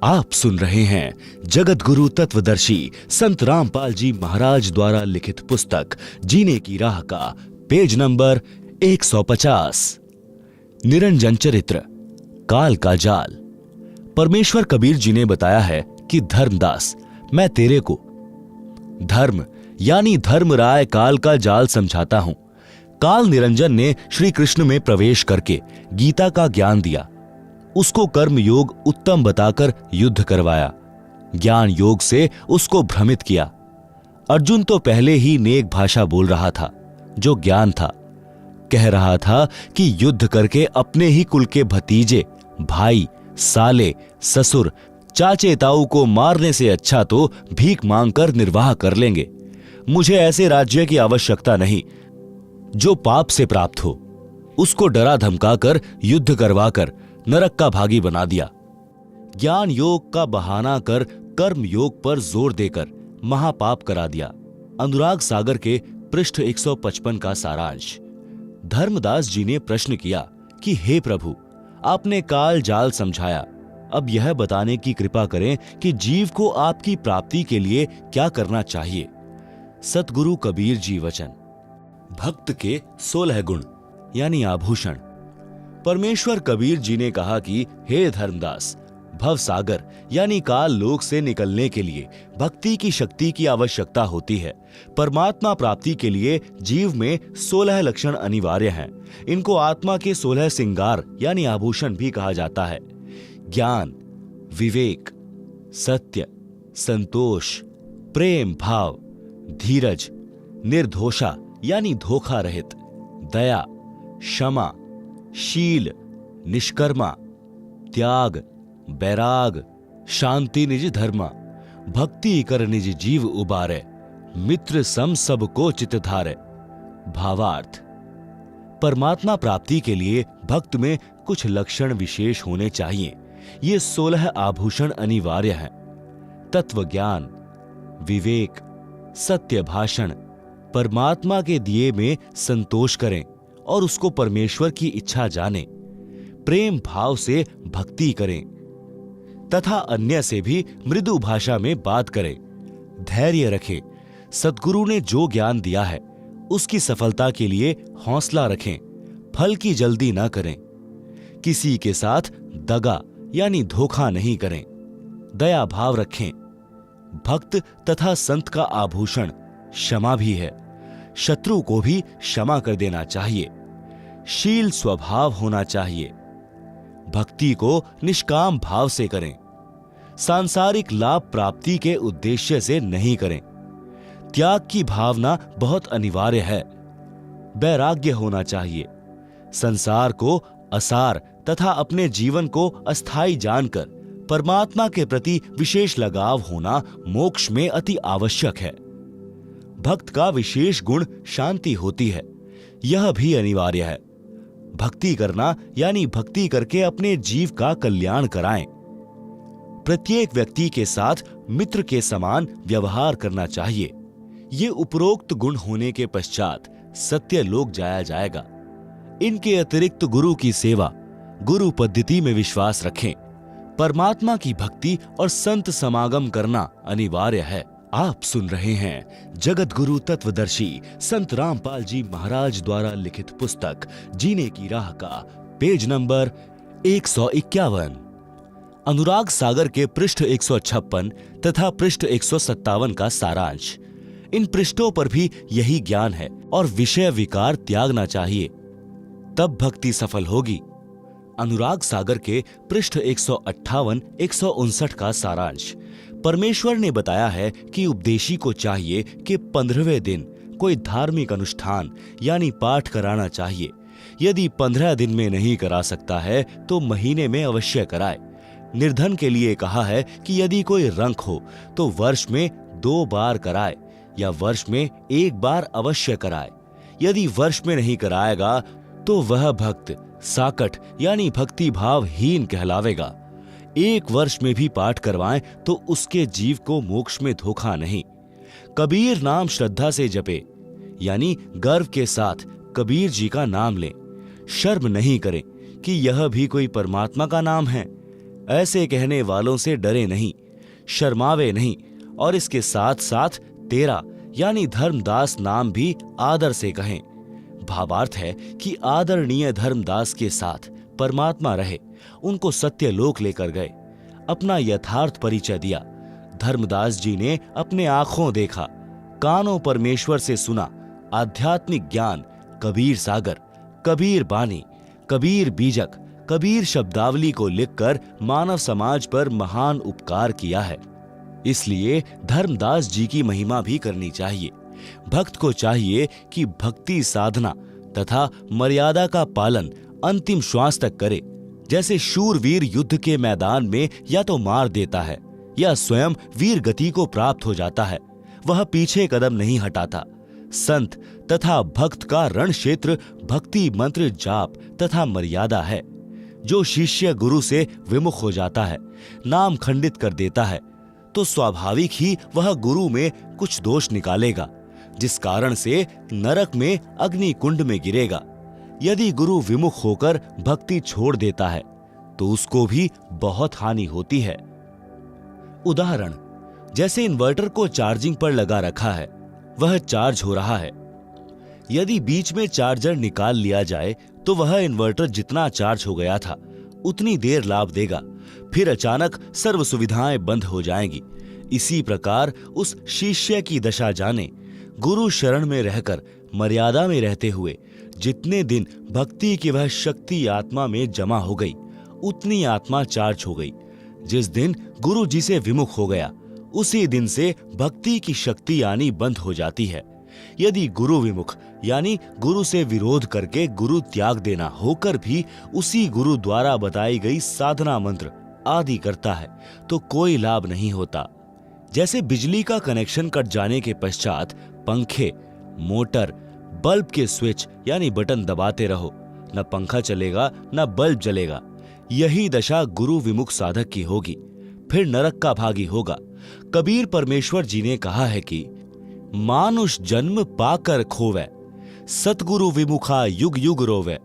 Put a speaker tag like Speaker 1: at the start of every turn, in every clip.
Speaker 1: आप सुन रहे हैं जगत गुरु तत्वदर्शी संत रामपाल जी महाराज द्वारा लिखित पुस्तक जीने की राह का पेज नंबर 150। निरंजन चरित्र, काल का जाल। परमेश्वर कबीर जी ने बताया है कि धर्मदास, मैं तेरे को धर्म यानी धर्मराय काल का जाल समझाता हूं। काल निरंजन ने श्री कृष्ण में प्रवेश करके गीता का ज्ञान दिया, उसको कर्म योग उत्तम बताकर युद्ध करवाया, ज्ञान योग से उसको भ्रमित किया। अर्जुन तो पहले ही नेक भाषा बोल रहा था, जो ज्ञान था। कह रहा था कि युद्ध करके अपने ही कुल के भतीजे, भाई, साले, ससुर, चाचे ताऊ को मारने से अच्छा तो भीख मांगकर निर्वाह कर लेंगे। मुझे ऐसे राज्य की आवश्यकता नहीं जो पाप से प्राप्त हो। उसको डरा धमकाकर युद्ध करवाकर नरक का भागी बना दिया। ज्ञान योग का बहाना कर कर्म योग पर जोर देकर महापाप करा दिया। अनुराग सागर के पृष्ठ 155 का सारांश। धर्मदास जी ने प्रश्न किया कि हे प्रभु, आपने काल जाल समझाया, अब यह बताने की कृपा करें कि जीव को आपकी प्राप्ति के लिए क्या करना चाहिए। सतगुरु कबीर जी वचन। भक्त के 16 गुण यानी आभूषण। परमेश्वर कबीर जी ने कहा कि हे धर्मदास, भव सागर यानी काल लोक से निकलने के लिए भक्ति की शक्ति की आवश्यकता होती है। परमात्मा प्राप्ति के लिए जीव में 16 लक्षण अनिवार्य हैं। इनको आत्मा के 16 सिंगार यानी आभूषण भी कहा जाता है। ज्ञान, विवेक, सत्य, संतोष, प्रेम भाव, धीरज, निर्दोषा यानी धोखा रहित, दया, क्षमा, शील, निष्कर्मा, त्याग, बैराग, शांति निज धर्मा, भक्ति कर निज जीव उबारे, मित्र सम सब को चित धारे। भावार्थ, परमात्मा प्राप्ति के लिए भक्त में कुछ लक्षण विशेष होने चाहिए। ये 16 आभूषण अनिवार्य हैं। तत्व ज्ञान, विवेक, सत्य भाषण, परमात्मा के दिए में संतोष करें और उसको परमेश्वर की इच्छा जाने, प्रेम भाव से भक्ति करें तथा अन्य से भी मृदु भाषा में बात करें, धैर्य रखें, सद्गुरु ने जो ज्ञान दिया है उसकी सफलता के लिए हौसला रखें, फल की जल्दी ना करें, किसी के साथ दगा यानी धोखा नहीं करें, दया भाव रखें। भक्त तथा संत का आभूषण क्षमा भी है, शत्रु को भी क्षमा कर देना चाहिए। शील स्वभाव होना चाहिए, भक्ति को निष्काम भाव से करें, सांसारिक लाभ प्राप्ति के उद्देश्य से नहीं करें। त्याग की भावना बहुत अनिवार्य है। वैराग्य होना चाहिए, संसार को असार तथा अपने जीवन को अस्थायी जानकर परमात्मा के प्रति विशेष लगाव होना मोक्ष में अति आवश्यक है। भक्त का विशेष गुण शांति होती है, यह भी अनिवार्य है। भक्ति करना यानी भक्ति करके अपने जीव का कल्याण कराएं। प्रत्येक व्यक्ति के साथ मित्र के समान व्यवहार करना चाहिए। ये उपरोक्त गुण होने के पश्चात सत्य लोक जाया जाएगा। इनके अतिरिक्त गुरु की सेवा, गुरु पद्धति में विश्वास रखें। परमात्मा की भक्ति और संत समागम करना अनिवार्य है। आप सुन रहे हैं जगत गुरु तत्वदर्शी संत रामपाल जी महाराज द्वारा लिखित पुस्तक जीने की राह का पेज नंबर 151। अनुराग सागर के पृष्ठ 156 तथा पृष्ठ 157 का सारांश। इन पृष्ठों पर भी यही ज्ञान है और विषय विकार त्यागना चाहिए, तब भक्ति सफल होगी। अनुराग सागर के पृष्ठ 158, 159 का सारांश। परमेश्वर ने बताया है कि उपदेशी को चाहिए कि 15वें दिन कोई धार्मिक अनुष्ठान यानी पाठ कराना चाहिए। यदि 15 दिन में नहीं करा सकता है तो महीने में अवश्य कराए। निर्धन के लिए कहा है कि यदि कोई रंक हो तो वर्ष में 2 बार कराए या वर्ष में 1 बार अवश्य कराए। यदि वर्ष में नहीं कराएगा तो वह भक्त साकट यानी भक्ति भावहीन कहलावेगा। 1 वर्ष में भी पाठ करवाएं तो उसके जीव को मोक्ष में धोखा नहीं। कबीर नाम श्रद्धा से जपे यानी गर्व के साथ कबीर जी का नाम लें। शर्म नहीं करें कि यह भी कोई परमात्मा का नाम है। ऐसे कहने वालों से डरे नहीं, शर्मावे नहीं, और इसके साथ साथ तेरा यानी धर्मदास नाम भी आदर से कहें। भावार्थ है कि आदरणीय धर्मदास के साथ परमात्मा रहे, उनको सत्यलोक लेकर गए, अपना यथार्थ परिचय दिया। धर्मदास जी ने अपने आंखों देखा, कानों परमेश्वर से सुना, आध्यात्मिक ज्ञान, कबीर सागर, कबीर बानी, कबीर बीजक, कबीर शब्दावली को लिखकर मानव समाज पर महान उपकार किया है। इसलिए धर्मदास जी की महिमा भी करनी चाहिए। भक्त को चाहिए कि भक्ति साधना तथा मर्यादा का पालन अंतिम श्वास तक करे। जैसे शूरवीर युद्ध के मैदान में या तो मार देता है या स्वयं वीर गति को प्राप्त हो जाता है, वह पीछे कदम नहीं हटाता। संत तथा भक्त का रण क्षेत्र भक्ति मंत्र जाप तथा मर्यादा है। जो शिष्य गुरु से विमुख हो जाता है, नाम खंडित कर देता है, तो स्वाभाविक ही वह गुरु में कुछ दोष निकालेगा, जिस कारण से नरक में अग्नि कुंड में गिरेगा। यदि गुरु विमुख होकर भक्ति छोड़ देता है तो उसको भी बहुत हानि होती है। उदाहरण, जैसे इन्वर्टर को चार्जिंग पर लगा रखा है, वह चार्ज हो रहा है। यदि बीच में चार्जर निकाल लिया जाए तो वह इन्वर्टर जितना चार्ज हो गया था उतनी देर लाभ देगा, फिर अचानक सर्व सुविधाएं बंद हो जाएंगी। इसी प्रकार उस शिष्य की दशा जाने। गुरु शरण में रहकर मर्यादा में रहते हुए जितने दिन भक्ति की वह शक्ति आत्मा में जमा हो गई, उतनी आत्मा चार्ज हो गई। जिस दिन गुरु जी से विमुख हो गया, उसी दिन से भक्ति की शक्ति आनी बंद हो जाती है। यदि गुरु विमुख यानी गुरु से विरोध करके गुरु त्याग देना होकर भी उसी गुरु द्वारा बताई गई साधना मंत्र आदि करता है तो कोई लाभ नहीं होता। जैसे बिजली का कनेक्शन कट जाने के पश्चात पंखे, मोटर, बल्ब के स्विच यानी बटन दबाते रहो, न पंखा चलेगा न बल्ब जलेगा। यही दशा गुरु विमुख साधक की होगी, फिर नरक का भागी होगा। कबीर परमेश्वर जी ने कहा है कि मानुष जन्म पाकर खोवे, सतगुरु विमुखा युग युग रोवे।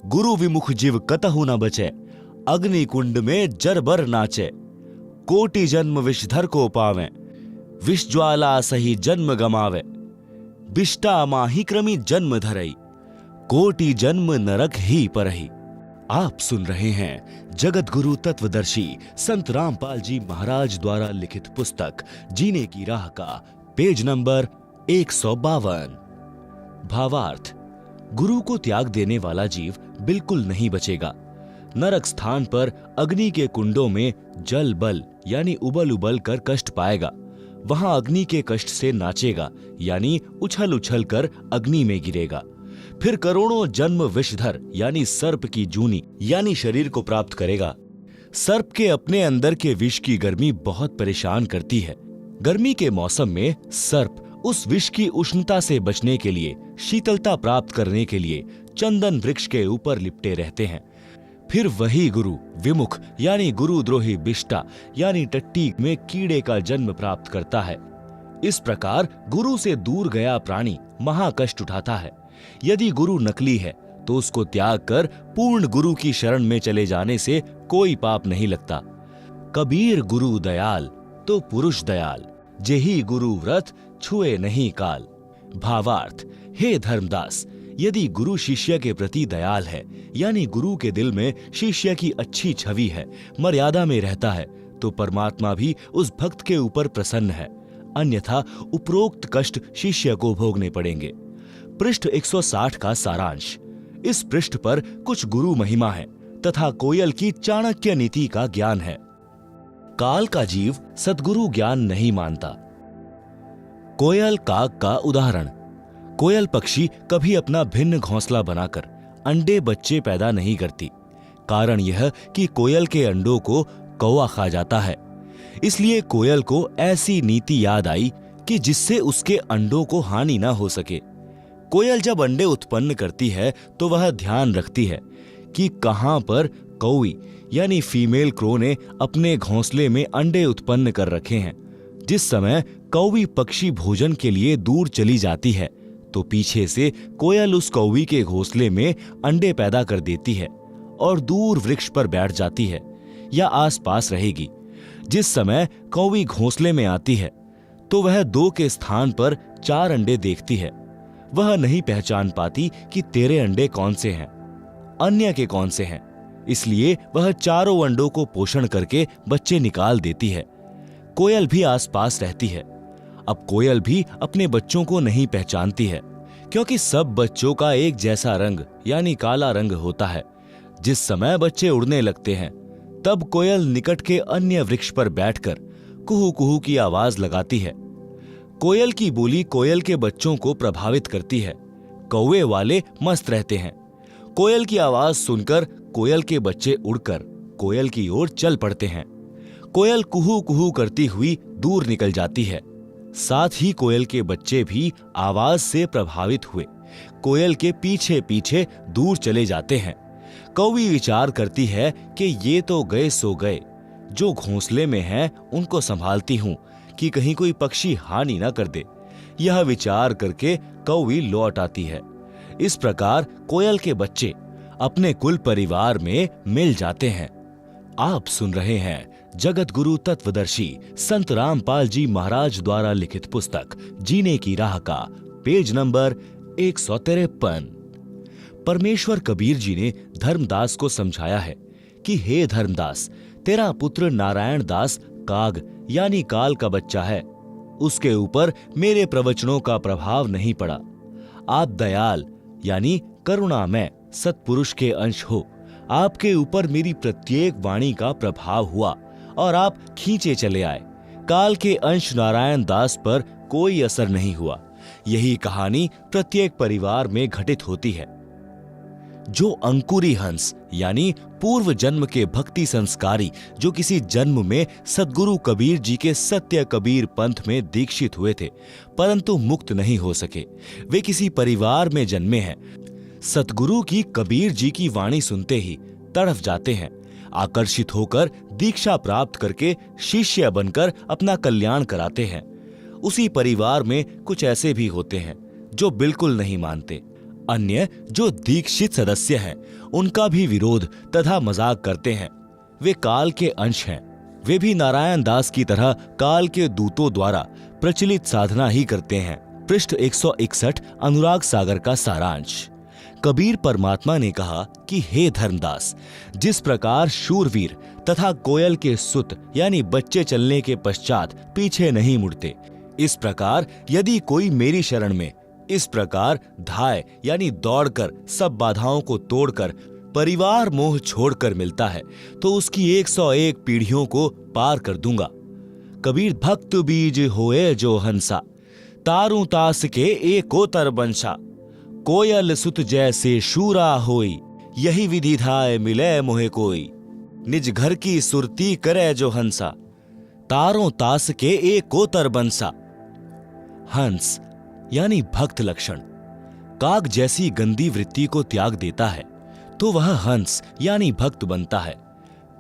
Speaker 1: गुरु विमुख जीव कतहु न बचे, अग्नि कुंड में जरबर नाचे। कोटि जन्म विषधर को पावे, विष ज्वाला सही जन्म गमावे। बिष्टा माही क्रमी जन्म धरई, कोटि जन्म नरक ही परही। आप सुन रहे हैं जगत गुरु तत्वदर्शी संत रामपाल जी महाराज द्वारा लिखित पुस्तक जीने की राह का पेज नंबर 152। भावार्थ, गुरु को त्याग देने वाला जीव बिल्कुल नहीं बचेगा। नरक स्थान पर अग्नि के कुंडों में जल बल यानी उबल उबल कर कष्ट पाएगा। वहां अग्नि के कष्ट से नाचेगा यानी उछल उछल कर अग्नि में गिरेगा। फिर करोड़ों जन्म विषधर यानी सर्प की जूनी यानी शरीर को प्राप्त करेगा। सर्प के अपने अंदर के विष की गर्मी बहुत परेशान करती है। गर्मी के मौसम में सर्प उस विष की उष्णता से बचने के लिए, शीतलता प्राप्त करने के लिए चंदन वृक्ष के ऊपर लिपटे रहते हैं। फिर वही गुरु विमुख यानी गुरुद्रोही बिष्टा यानी टट्टी में कीड़े का जन्म प्राप्त करता है। इस प्रकार गुरु से दूर गया प्राणी महाकष्ट उठाता है। यदि गुरु नकली है तो उसको त्याग कर पूर्ण गुरु की शरण में चले जाने से कोई पाप नहीं लगता। कबीर गुरु दयाल तो पुरुष दयाल, जेही गुरु व्रत छुए नहीं काल। भावार्थ, हे धर्मदास, यदि गुरु शिष्य के प्रति दयाल है यानी गुरु के दिल में शिष्य की अच्छी छवि है, मर्यादा में रहता है, तो परमात्मा भी उस भक्त के ऊपर प्रसन्न है। अन्यथा उपरोक्त कष्ट शिष्य को भोगने पड़ेंगे। पृष्ठ 160 का सारांश। इस पृष्ठ पर कुछ गुरु महिमा है तथा कोयल की चाणक्य नीति का ज्ञान है। काल का जीव सद्गुरु ज्ञान नहीं मानता। कोयल काग का उदाहरण। कोयल पक्षी कभी अपना भिन्न घोंसला बनाकर अंडे बच्चे पैदा नहीं करती। कारण यह कि कोयल के अंडों को कौवा खा जाता है। इसलिए कोयल को ऐसी नीति याद आई कि जिससे उसके अंडों को हानि ना हो सके। कोयल जब अंडे उत्पन्न करती है तो वह ध्यान रखती है कि कहां पर कौवी यानी फीमेल क्रो ने अपने घोंसले में अंडे उत्पन्न कर रखे हैं। जिस समय कौवी पक्षी भोजन के लिए दूर चली जाती है तो पीछे से कोयल उस कौवी के घोंसले में अंडे पैदा कर देती है और दूर वृक्ष पर बैठ जाती है। या आसपास रहेगी। जिस समय कौवी घोंसले में आती है तो वह 2 के स्थान पर 4 अंडे देखती है। वह नहीं पहचान पाती कि तेरे अंडे कौन से हैं, अन्य के कौन से हैं, इसलिए वह चारों अंडों को पोषण करके बच्चे निकाल देती है। कोयल भी आसपास रहती है। अब कोयल भी अपने बच्चों को नहीं पहचानती है, क्योंकि सब बच्चों का एक जैसा रंग यानी काला रंग होता है। जिस समय बच्चे उड़ने लगते हैं तब कोयल निकट के अन्य वृक्ष पर बैठकर कुहू कुहू की आवाज लगाती है। कोयल की बोली कोयल के बच्चों को प्रभावित करती है। कौवे वाले मस्त रहते हैं। कोयल की आवाज सुनकर कोयल के बच्चे उड़कर कोयल की ओर चल पड़ते हैं। कोयल कुहू कुहू करती हुई दूर निकल जाती है। साथ ही कोयल के बच्चे भी आवाज से प्रभावित हुए कोयल के पीछे पीछे दूर चले जाते हैं। कौवी विचार करती है कि ये तो गए सो गए, जो घोंसले में हैं उनको संभालती हूं कि कहीं कोई पक्षी हानि न कर दे। यह विचार करके कौवी लौट आती है। इस प्रकार कोयल के बच्चे अपने कुल परिवार में मिल जाते हैं। आप सुन रहे हैं जगत गुरु तत्वदर्शी संत रामपाल जी महाराज द्वारा लिखित पुस्तक जीने की राह का पेज नंबर 153। परमेश्वर कबीर जी ने धर्मदास को समझाया है कि हे धर्मदास, तेरा पुत्र नारायण दास काग यानी काल का बच्चा है। उसके ऊपर मेरे प्रवचनों का प्रभाव नहीं पड़ा। आप दयाल यानी करुणामय सत्पुरुष के अंश हो। आपके ऊपर मेरी प्रत्येक वाणी का प्रभाव हुआ और आप खींचे चले आए। काल के अंश नारायण दास पर कोई असर नहीं हुआ। यही कहानी प्रत्येक परिवार में घटित होती है। जो अंकुरी हंस यानी पूर्व जन्म के भक्ति संस्कारी, जो किसी जन्म में सद्गुरु कबीर जी के सत्य कबीर पंथ में दीक्षित हुए थे परंतु मुक्त नहीं हो सके, वे किसी परिवार में जन्मे हैं। सतगुरु की कबीर जी की वाणी सुनते ही तड़फ जाते हैं। आकर्षित होकर दीक्षा प्राप्त करके शिष्य बनकर अपना कल्याण कराते हैं। उसी परिवार में कुछ ऐसे भी होते हैं जो बिल्कुल नहीं मानते। अन्य जो दीक्षित सदस्य हैं उनका भी विरोध तथा मजाक करते हैं। वे काल के अंश हैं। वे भी नारायण दास की तरह काल के दूतों द्वारा प्रचलित साधना ही करते हैं। पृष्ठ 161 अनुराग सागर का सारांश। कबीर परमात्मा ने कहा कि हे धर्मदास, जिस प्रकार शूरवीर तथा कोयल के सुत यानी बच्चे चलने के पश्चात पीछे नहीं मुड़ते, इस प्रकार यदि कोई मेरी शरण में इस प्रकार धाय यानी दौड़कर सब बाधाओं को तोड़कर परिवार मोह छोड़कर मिलता है तो उसकी 101 पीढ़ियों को पार कर दूंगा। कबीर भक्त बीज होए जो हंसा, तारू तास के एकोतर बंशा, कोयल सुत जैसे शूरा होई, यही विधि धाय मिले मोहे कोई, निज घर की सुरती करे जो हंसा, तारों तास के एकोतर बंसा। हंस यानी भक्त लक्षण काग जैसी गंदी वृत्ति को त्याग देता है तो वह हंस यानी भक्त बनता है।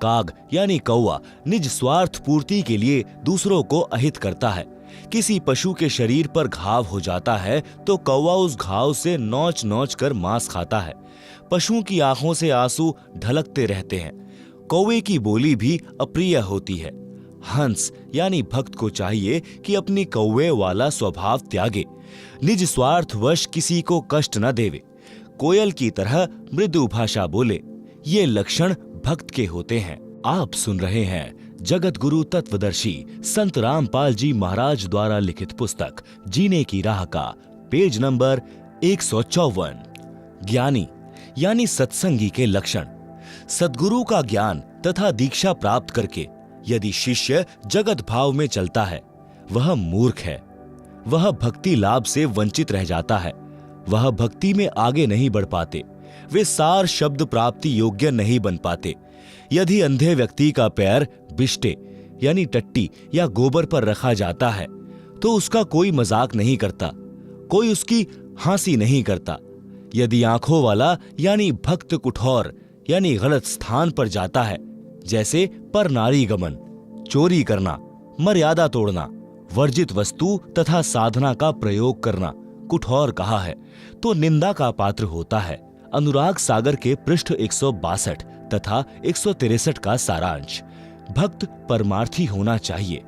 Speaker 1: काग यानी कौवा निज स्वार्थ पूर्ति के लिए दूसरों को अहित करता है। किसी पशु के शरीर पर घाव हो जाता है तो कौवा उस घाव से नोच नोच कर मांस खाता है। पशुओं की आंखों से आंसू ढलकते रहते हैं। कौवे की बोली भी अप्रिय होती है। हंस यानी भक्त को चाहिए कि अपनी कौवे वाला स्वभाव त्यागे, निज स्वार्थवश किसी को कष्ट न देवे, कोयल की तरह मृदु भाषा बोले। ये लक्षण भक्त के होते हैं। आप सुन रहे हैं जगत गुरु तत्वदर्शी संत रामपाल जी महाराज द्वारा लिखित पुस्तक जीने की राह का पेज नंबर 154। ज्ञानी यानी सत्संगी के लक्षण। सद्गुरु का ज्ञान तथा दीक्षा प्राप्त करके यदि शिष्य जगत भाव में चलता है वह मूर्ख है। वह भक्ति लाभ से वंचित रह जाता है। वह भक्ति में आगे नहीं बढ़ पाते। वे सार शब्द प्राप्ति योग्य नहीं बन पाते। यदि अंधे व्यक्ति का पैर बिष्टे यानी टट्टी या गोबर पर रखा जाता है तो उसका कोई मजाक नहीं करता, कोई उसकी हंसी नहीं करता। यदि आंखों वाला यानी भक्त कुठौर यानी गलत स्थान पर जाता है, जैसे पर नारी गमन, चोरी करना, मर्यादा तोड़ना, वर्जित वस्तु तथा साधना का प्रयोग करना कुठौर कहा है, तो निंदा का पात्र होता है। अनुराग सागर के पृष्ठ 162 तथा 163 का सारांश। भक्त परमार्थी होना चाहिए।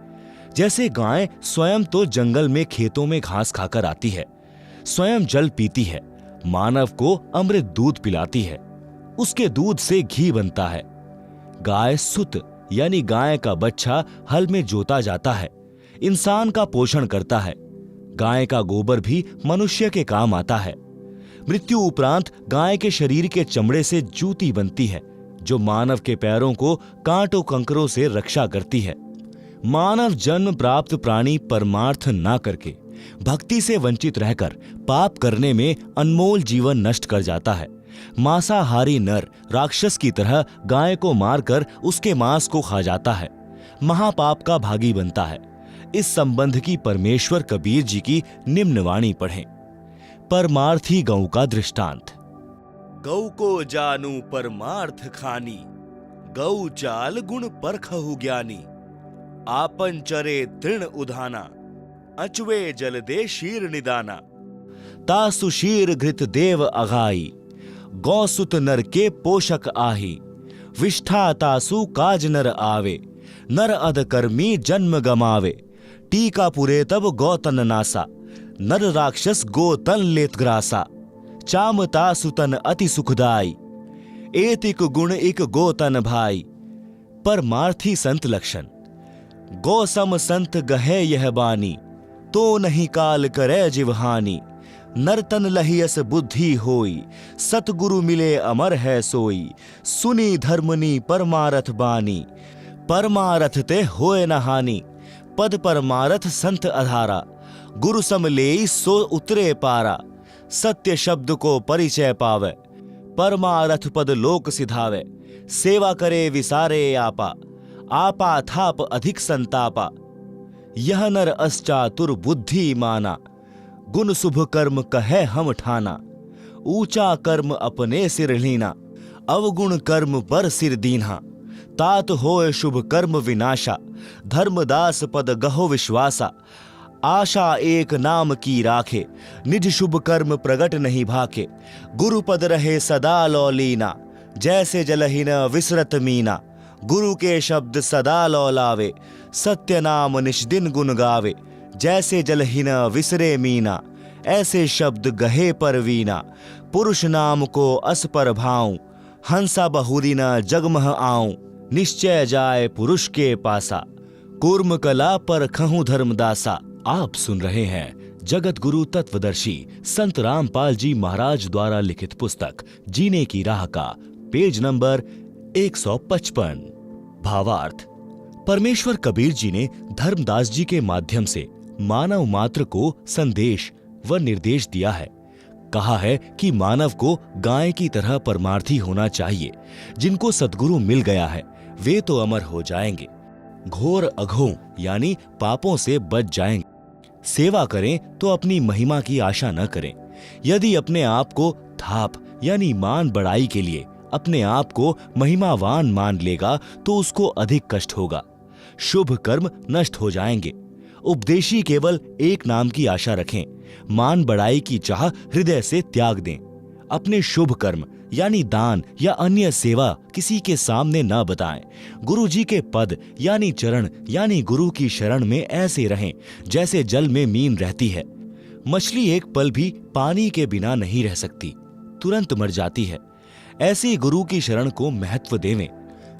Speaker 1: जैसे गाय स्वयं तो जंगल में खेतों में घास खाकर आती है, स्वयं जल पीती है, मानव को अमृत दूध पिलाती है, उसके दूध से घी बनता है। गाय सुत यानी गाय का बच्चा हल में जोता जाता है, इंसान का पोषण करता है। गाय का गोबर भी मनुष्य के काम आता है। मृत्यु उपरांत गाय के शरीर के चमड़े से जूती बनती है, जो मानव के पैरों को कांटों कंकरों से रक्षा करती है। मानव जन्म प्राप्त प्राणी परमार्थ ना करके भक्ति से वंचित रहकर पाप करने में अनमोल जीवन नष्ट कर जाता है। मांसाहारी नर राक्षस की तरह गाय को मारकर उसके मांस को खा जाता है, महापाप का भागी बनता है। इस संबंध की परमेश्वर कबीर जी की निम्न वाणी पढ़ें। परमार्थी गौ का दृष्टांत। गौ को जानू परमार्थ खानी, गौ चाल गुण परखहु ज्ञानी। आपन चरे तृण उधाना, अचवे जल दे शीर निदाना। तासु शीर घृत देव अघाई, गौसुत नर के पोषक आही। विष्ठा तासु काज नर आवे, नर अधकर्मी जन्म गमावे। टीका पुरे तब गौतन नासा, नर राक्षस गोतन लेत ग्रासा। चाम तासु तन अति सुखदाई, एतिक गुण इक गोतन भाई। परमार्थी संत लक्षण। गौ सम संत गहे यह बानी, तो नहीं काल करे जिवहानी। नरतन लहियस बुद्धि होई, सतगुरु मिले अमर है सोई। सुनी धर्मनी परमारथ बानी, परमारथ ते होए न हानि। पद परमारथ संत आधारा, गुरु सम लेई सो उतरे पारा। सत्य शब्द को परिचय पावे, परमारथ पद लोक सिधावे। सेवा करे विसारे आपा, आपा थाप अधिक संतापा। यह नर अश्चातुर बुद्धि माना, गुण शुभ कर्म कहे हम ठाना। ऊंचा कर्म अपने सिर लीना, अवगुण कर्म पर सिर दीन्हा। तात होए शुभ कर्म विनाशा, धर्मदास पद गहो विश्वासा। आशा एक नाम की राखे, निज शुभ कर्म प्रगट नहीं भाके। गुरु पद रहे सदा लौलीना, जैसे जलहीन विसरत मीना। गुरु के शब्द सदा लौलावे, सत्य नाम निष्दिन गुण गावे। जैसे जलहीन विसरे मीना, ऐसे शब्द गहे पर वीना। पुरुष नाम को अस पर भाऊं, हंसा बहुरी न जगमह आऊं। निश्चय जाए पुरुष के पासा, कूर्म कला पर खहूं धर्मदासा। आप सुन रहे हैं जगत गुरु तत्वदर्शी संत रामपाल जी महाराज द्वारा लिखित पुस्तक जीने की राह का पेज नंबर 155। भावार्थ। परमेश्वर कबीर जी ने धर्मदास जी के माध्यम से मानव मात्र को संदेश व निर्देश दिया है। कहा है कि मानव को गाय की तरह परमार्थी होना चाहिए। जिनको सद्गुरु मिल गया है वे तो अमर हो जाएंगे, घोर अघों यानी पापों से बच जाएंगे। सेवा करें तो अपनी महिमा की आशा न करें। यदि अपने आप को थाप यानी मान बढ़ाई के लिए अपने आप को महिमावान मान लेगा तो उसको अधिक कष्ट होगा। शुभ कर्म नष्ट हो जाएंगे। उपदेशी केवल एक नाम की आशा रखें, मान बढ़ाई की चाह हृदय से त्याग दें। अपने शुभ कर्म यानी दान या अन्य सेवा किसी के सामने न बताएं। गुरु जी के पद यानी चरण यानी गुरु की शरण में ऐसे रहें जैसे जल में मीन रहती है। मछली एक पल भी पानी के बिना नहीं रह सकती, तुरंत मर जाती है। ऐसी गुरु की शरण को महत्व देवें।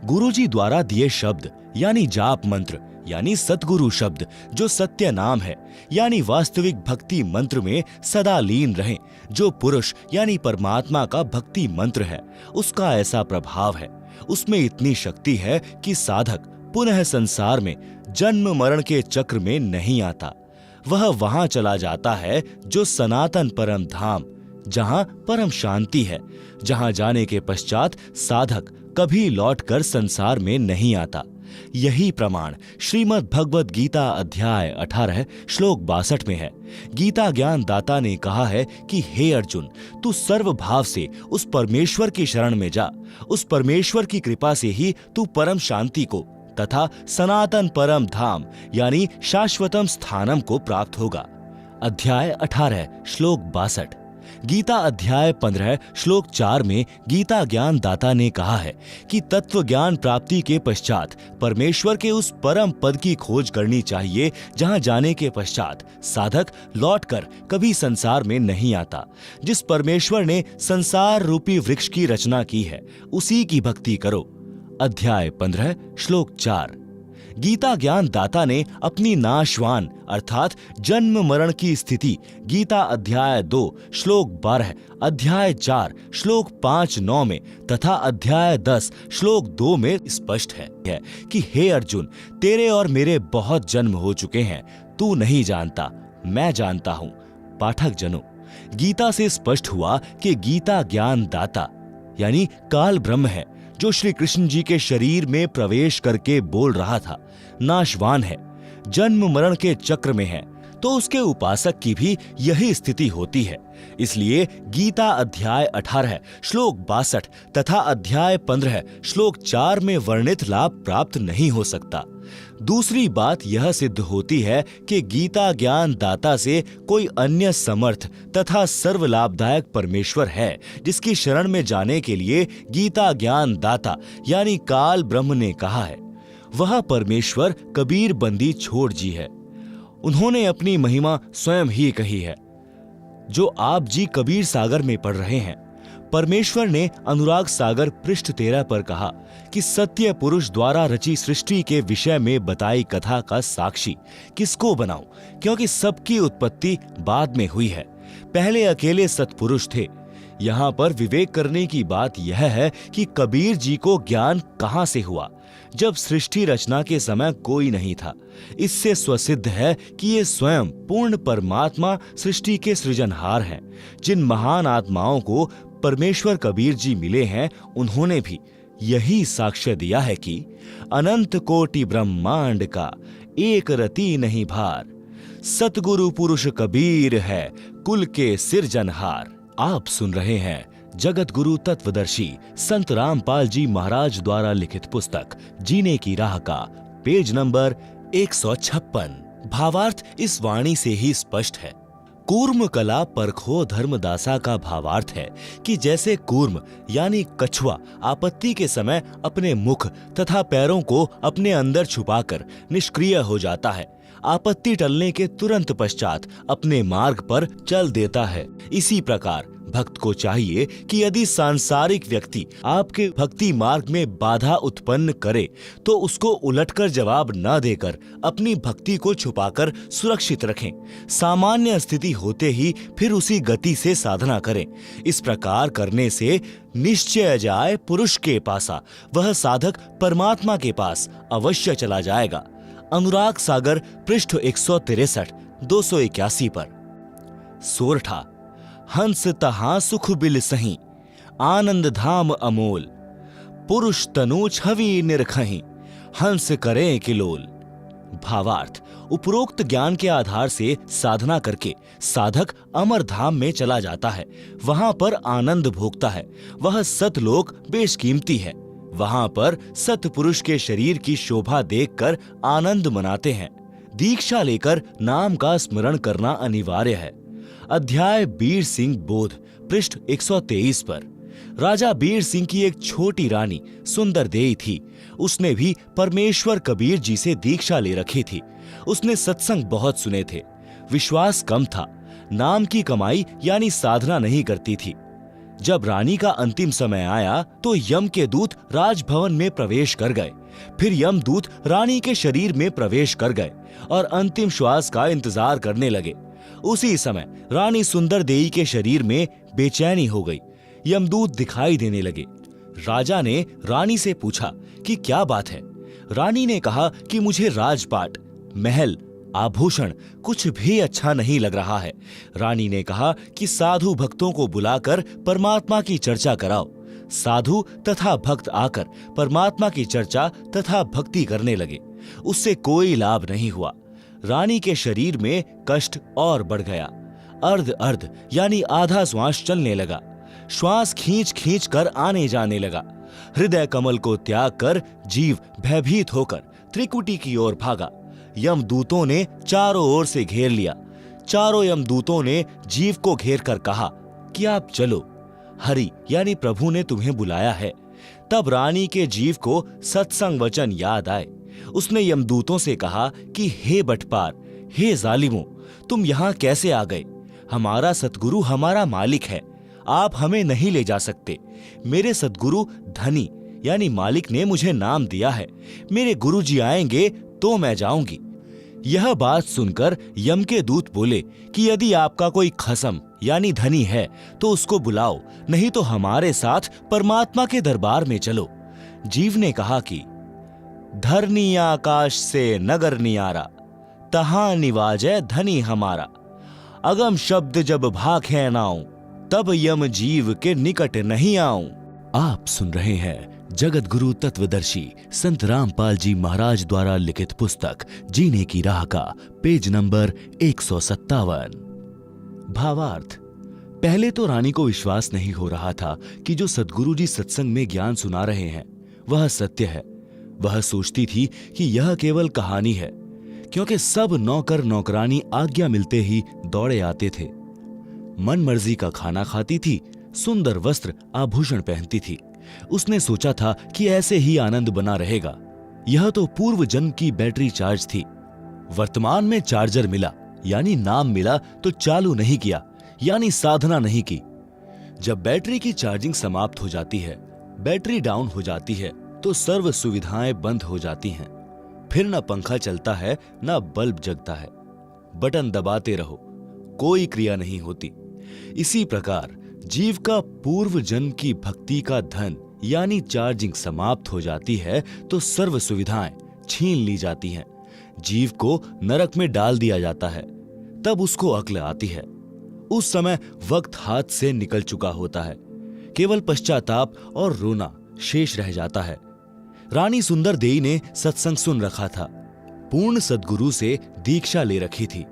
Speaker 1: गुरु जी द्वारा दिए शब्द यानी जाप मंत्र यानी सतगुरु शब्द जो सत्य नाम है यानी वास्तविक भक्ति मंत्र में सदा लीन रहें। जो पुरुष यानी परमात्मा का भक्ति मंत्र है उसका ऐसा प्रभाव है, उसमें इतनी शक्ति है कि साधक पुनः संसार में जन्म मरण के चक्र में नहीं आता। वह वहां चला जाता है जो सनातन परम धाम, जहां परम शांति है, जहां जाने के पश्चात साधक कभी लौटकर संसार में नहीं आता। यही प्रमाण श्रीमद् भगवद गीता अध्याय 18 श्लोक 62 में है। गीता ज्ञान दाता ने कहा है कि हे अर्जुन, तू सर्व भाव से उस परमेश्वर की शरण में जा। उस परमेश्वर की कृपा से ही तू परम शांति को तथा सनातन परम धाम यानी शाश्वतम स्थानम को प्राप्त होगा। अध्याय 18 श्लोक 62। गीता अध्याय 15 श्लोक 4 में गीता ज्ञान दाता ने कहा है कि तत्व ज्ञान प्राप्ति के पश्चात परमेश्वर के उस परम पद की खोज करनी चाहिए जहां जाने के पश्चात साधक लौटकर कभी संसार में नहीं आता। जिस परमेश्वर ने संसार रूपी वृक्ष की रचना की है उसी की भक्ति करो। अध्याय 15 श्लोक 4। गीता ज्ञान दाता ने अपनी नाशवान अर्थात जन्म मरण की स्थिति गीता अध्याय 2 श्लोक 12, अध्याय 4 श्लोक 5-9 में तथा अध्याय 10 श्लोक 2 में स्पष्ट है कि हे अर्जुन, तेरे और मेरे बहुत जन्म हो चुके हैं, तू नहीं जानता, मैं जानता हूं। पाठक जनों, गीता से स्पष्ट हुआ कि गीता ज्ञान दाता यानी काल ब्रह्म है जो श्री कृष्ण जी के शरीर में प्रवेश करके बोल रहा था, नाशवान है, जन्म मरण के चक्र में है, तो उसके उपासक की भी यही स्थिति होती है। इसलिए गीता अध्याय 18 श्लोक 62 तथा अध्याय 15 श्लोक 4 में वर्णित लाभ प्राप्त नहीं हो सकता। दूसरी बात यह सिद्ध होती है कि गीता ज्ञान दाता से कोई अन्य समर्थ तथा सर्व लाभदायक परमेश्वर है जिसकी शरण में जाने के लिए गीता ज्ञान दाता यानी काल ब्रह्म ने कहा है। वह परमेश्वर कबीर बंदी छोड़ जी है। उन्होंने अपनी महिमा स्वयं ही कही है जो आप जी कबीर सागर में पढ़ रहे हैं। परमेश्वर ने अनुराग सागर पृष्ठ 13 पर कहा कि सत्य पुरुष द्वारा रची सृष्टि के विषय में बताई कथा का साक्षी किसको बनाऊं, क्योंकि सबकी उत्पत्ति बाद में हुई है, पहले अकेले सत्पुरुष थे। यहाँ पर विवेक करने की बात यह है कि कबीर जी को ज्ञान कहां से हुआ, जब सृष्टि रचना के समय कोई नहीं था। इससे स्वसिद्ध है कि ये स्वयं पूर्ण परमात्मा सृष्टि के सृजनहार हैं। जिन महान आत्माओं को परमेश्वर कबीर जी मिले हैं उन्होंने भी यही साक्ष्य दिया है कि अनंत कोटि ब्रह्मांड का एक रति नहीं भार, सतगुरु पुरुष कबीर है कुल के सिरजनहार। आप सुन रहे हैं जगत गुरु तत्वदर्शी संत रामपाल जी महाराज द्वारा लिखित पुस्तक जीने की राह का पेज नंबर 156। भावार्थ इस वाणी से ही स्पष्ट है। कूर्म कला परखो धर्मदासा का भावार्थ है कि जैसे कूर्म यानी कछुआ आपत्ति के समय अपने मुख तथा पैरों को अपने अंदर छुपाकर निष्क्रिय हो जाता है, आपत्ति टलने के तुरंत पश्चात अपने मार्ग पर चल देता है, इसी प्रकार भक्त को चाहिए कि यदि सांसारिक व्यक्ति आपके भक्ति मार्ग में बाधा उत्पन्न करे तो उसको उलटकर जवाब न देकर अपनी भक्ति को छुपाकर सुरक्षित रखें। सामान्य स्थिति होते ही फिर उसी गति से साधना करें। इस प्रकार करने से निश्चय जाए पुरुष के पासा, वह साधक परमात्मा के पास अवश्य चला जाएगा। अनुराग सागर पृष्ठ 163 281 पर। सोरठा हंस तहां सुख बिल सही, आनंद धाम अमोल, पुरुष तनु छवि निरखहीं, हंस करें किलोल। भावार्थ उपरोक्त ज्ञान के आधार से साधना करके साधक अमर धाम में चला जाता है, वहां पर आनंद भोगता है। वह सतलोक बेशकीमती है, वहां पर सतपुरुष के शरीर की शोभा देखकर आनंद मनाते हैं। दीक्षा लेकर नाम का स्मरण करना अनिवार्य है। अध्याय बीर सिंह बोध पृष्ठ 123 पर। राजा बीर सिंह की एक छोटी रानी सुंदर देई थी। उसने भी परमेश्वर कबीर जी से दीक्षा ले रखी थी। उसने सत्संग बहुत सुने थे, विश्वास कम था, नाम की कमाई यानी साधना नहीं करती थी। जब रानी का अंतिम समय आया तो यम के दूत राजभवन में प्रवेश कर गए। फिर यम दूत रानी के शरीर में प्रवेश कर गए और अंतिम श्वास का इंतजार करने लगे। उसी समय रानी सुंदर देई के शरीर में बेचैनी हो गई। यमदूत दिखाई देने लगे। राजा ने रानी से पूछा कि क्या बात है। रानी ने कहा कि मुझे राजपाट, महल, आभूषण कुछ भी अच्छा नहीं लग रहा है। रानी ने कहा कि साधु भक्तों को बुलाकर परमात्मा की चर्चा कराओ। साधु तथा भक्त आकर परमात्मा की चर्चा तथा भक्ति करने लगे। उससे कोई लाभ नहीं हुआ। रानी के शरीर में कष्ट और बढ़ गया। अर्ध अर्ध यानी आधा श्वास चलने लगा। श्वास खींच खींच कर आने जाने लगा। हृदय कमल को त्याग कर जीव भयभीत होकर त्रिकुटी की ओर भागा। यमदूतों ने चारों ओर से घेर लिया। चारों यमदूतों ने जीव को घेर कर कहा कि आप चलो, हरि यानी प्रभु ने तुम्हें बुलाया है। तब रानी के जीव को सत्संग वचन याद आए। उसने यमदूतों से कहा कि हे बटपार, हे जालिमों, तुम यहाँ कैसे आ गए? हमारा सतगुरु हमारा मालिक है, आप हमें नहीं ले जा सकते। मेरे सतगुरु धनी यानी मालिक ने मुझे नाम दिया है, मेरे गुरुजी आएंगे तो मैं जाऊंगी। यह बात सुनकर यम के दूत बोले कि यदि आपका कोई खसम यानी धनी है तो उसको बुलाओ, नहीं तो हमारे साथ परमात्मा के दरबार में चलो। जीव ने कहा कि धरनी आकाश से नगर नियारा, तहां निवाजै धनी हमारा। अगम शब्द जब भाखे नाऊं, तब यम जीव के निकट नहीं आऊं। आप सुन रहे हैं जगत गुरु तत्वदर्शी संत रामपाल जी महाराज द्वारा लिखित पुस्तक जीने की राह का पेज नंबर 157। भावार्थ। पहले तो रानी को विश्वास नहीं हो रहा था कि जो सद्गुरु जी सत्संग में ज्ञान सुना रहे हैं वह सत्य है। वह सोचती थी कि यह केवल कहानी है, क्योंकि सब नौकर नौकरानी आज्ञा मिलते ही दौड़े आते थे। मन मर्जी का खाना खाती थी, सुंदर वस्त्र आभूषण पहनती थी। उसने सोचा था कि ऐसे ही आनंद बना रहेगा। यह तो पूर्व जन्म की बैटरी चार्ज थी। वर्तमान में चार्जर मिला यानी नाम मिला तो चालू नहीं किया यानी साधना नहीं की। जब बैटरी की चार्जिंग समाप्त हो जाती है, बैटरी डाउन हो जाती है, तो सर्व सुविधाएं बंद हो जाती हैं। फिर न पंखा चलता है न बल्ब जगता है। बटन दबाते रहो, कोई क्रिया नहीं होती। इसी प्रकार जीव का पूर्व जन्म की भक्ति का धन यानी चार्जिंग समाप्त हो जाती है तो सर्व सुविधाएं छीन ली जाती हैं। जीव को नरक में डाल दिया जाता है। तब उसको अक्ल आती है। उस समय वक्त हाथ से निकल चुका होता है। केवल पश्चाताप और रोना शेष रह जाता है। रानी सुंदर देई ने सत्संग सुन रखा था। पूर्ण सद्गुरु से दीक्षा ले रखी थी।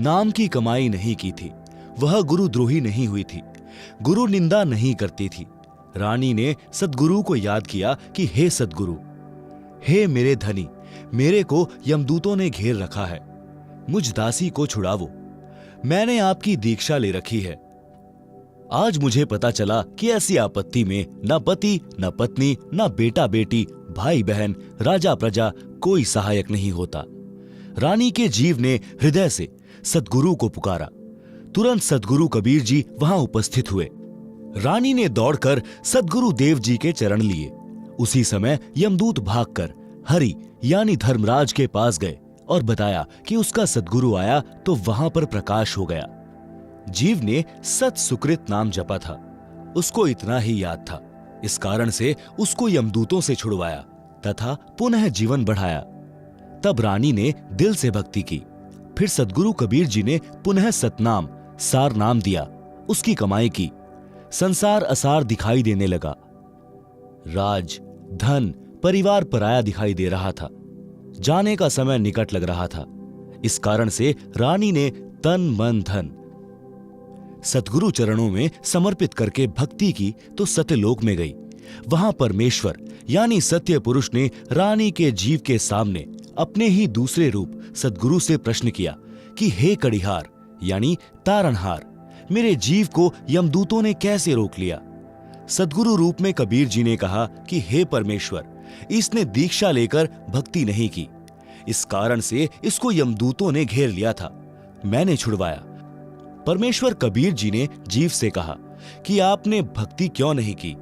Speaker 1: नाम की कमाई नहीं की थी। वह गुरुद्रोही नहीं हुई थी। गुरु निंदा नहीं करती थी। रानी ने सद्गुरु को याद किया कि हे सद्गुरु, हे मेरे धनी, मेरे को यमदूतों ने घेर रखा है, मुझ दासी को छुड़ावो। मैंने आपकी दीक्षा ले रखी है। आज मुझे पता चला कि ऐसी आपत्ति में न पति, न पत्नी, न बेटा बेटी, भाई बहन, राजा प्रजा कोई सहायक नहीं होता। रानी के जीव ने हृदय से सद्गुरु को पुकारा। तुरंत सद्गुरु कबीर जी वहां उपस्थित हुए। रानी ने दौड़कर सद्गुरु देव जी के चरण लिए। उसी समय यमदूत भागकर हरि यानी धर्मराज के पास गए और बताया कि उसका सद्गुरु आया तो वहां पर प्रकाश हो गया। जीव ने सत सुकृत नाम जपा था। उसको इतना ही याद था। इस कारण से उसको यमदूतों से छुड़वाया तथा पुनः जीवन बढ़ाया। तब रानी ने दिल से भक्ति की। फिर सद्गुरु कबीर जी ने पुनः सतनाम सार नाम दिया। उसकी कमाई की। संसार असार दिखाई देने लगा। राज, धन, परिवार पराया दिखाई दे रहा था। जाने का समय निकट लग रहा था। इस कारण से रानी ने तन मन धन सतगुरु चरणों में समर्पित करके भक्ति की तो सत्यलोक में गई। वहां परमेश्वर यानी सत्य पुरुष ने रानी के जीव के सामने अपने ही दूसरे रूप सतगुरु से प्रश्न किया कि हे कड़िहार यानी तारणहार, मेरे जीव को यमदूतों ने कैसे रोक लिया? सतगुरु रूप में कबीर जी ने कहा कि हे परमेश्वर, इसने दीक्षा लेकर भक्ति नहीं की, इस कारण से इसको यमदूतों ने घेर लिया था। मैंने छुड़वाया। परमेश्वर कबीर जी ने जीव से कहा कि आपने भक्ति क्यों नहीं की?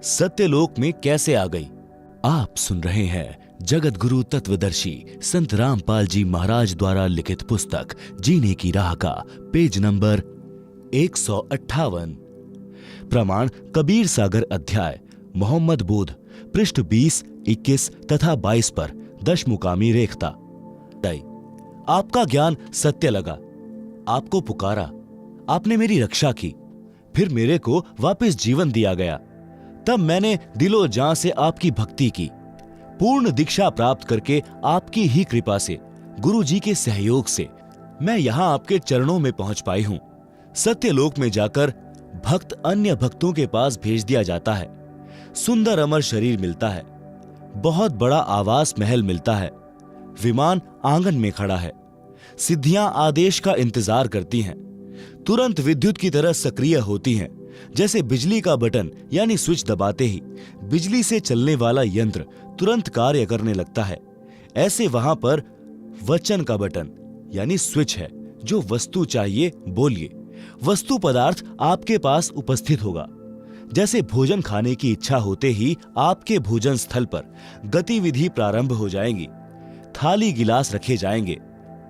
Speaker 1: सत्यलोक में कैसे आ गई? आप सुन रहे हैं जगत गुरु तत्वदर्शी संत रामपाल जी महाराज द्वारा लिखित पुस्तक जीने की राह का पेज नंबर 158। प्रमाण कबीर सागर अध्याय मोहम्मद बोध पृष्ठ 20, 21 तथा 22 पर दशमुकामी रेखता। आपका ज्ञान सत्य लगा। आपको पुकारा, आपने मेरी रक्षा की, फिर मेरे को वापस जीवन दिया गया। तब मैंने दिलो जान से आपकी भक्ति की। पूर्ण दीक्षा प्राप्त करके आपकी ही कृपा से, गुरु जी के सहयोग से मैं यहाँ आपके चरणों में पहुंच पाई हूँ। सत्यलोक में जाकर भक्त अन्य भक्तों के पास भेज दिया जाता है। सुंदर अमर शरीर मिलता है। बहुत बड़ा आवास महल मिलता है। विमान आंगन में खड़ा है। सिद्धियां आदेश का इंतजार करती हैं। तुरंत विद्युत की तरह सक्रिय होती हैं। जैसे बिजली का बटन यानी स्विच दबाते ही बिजली से चलने वाला यंत्र तुरंत कार्य करने लगता है, ऐसे वहां पर वचन का बटन यानी स्विच है। जो वस्तु चाहिए बोलिए, वस्तु पदार्थ आपके पास उपस्थित होगा। जैसे भोजन खाने की इच्छा होते ही आपके भोजन स्थल पर गतिविधि प्रारंभ हो जाएगी। थाली गिलास रखे जाएंगे।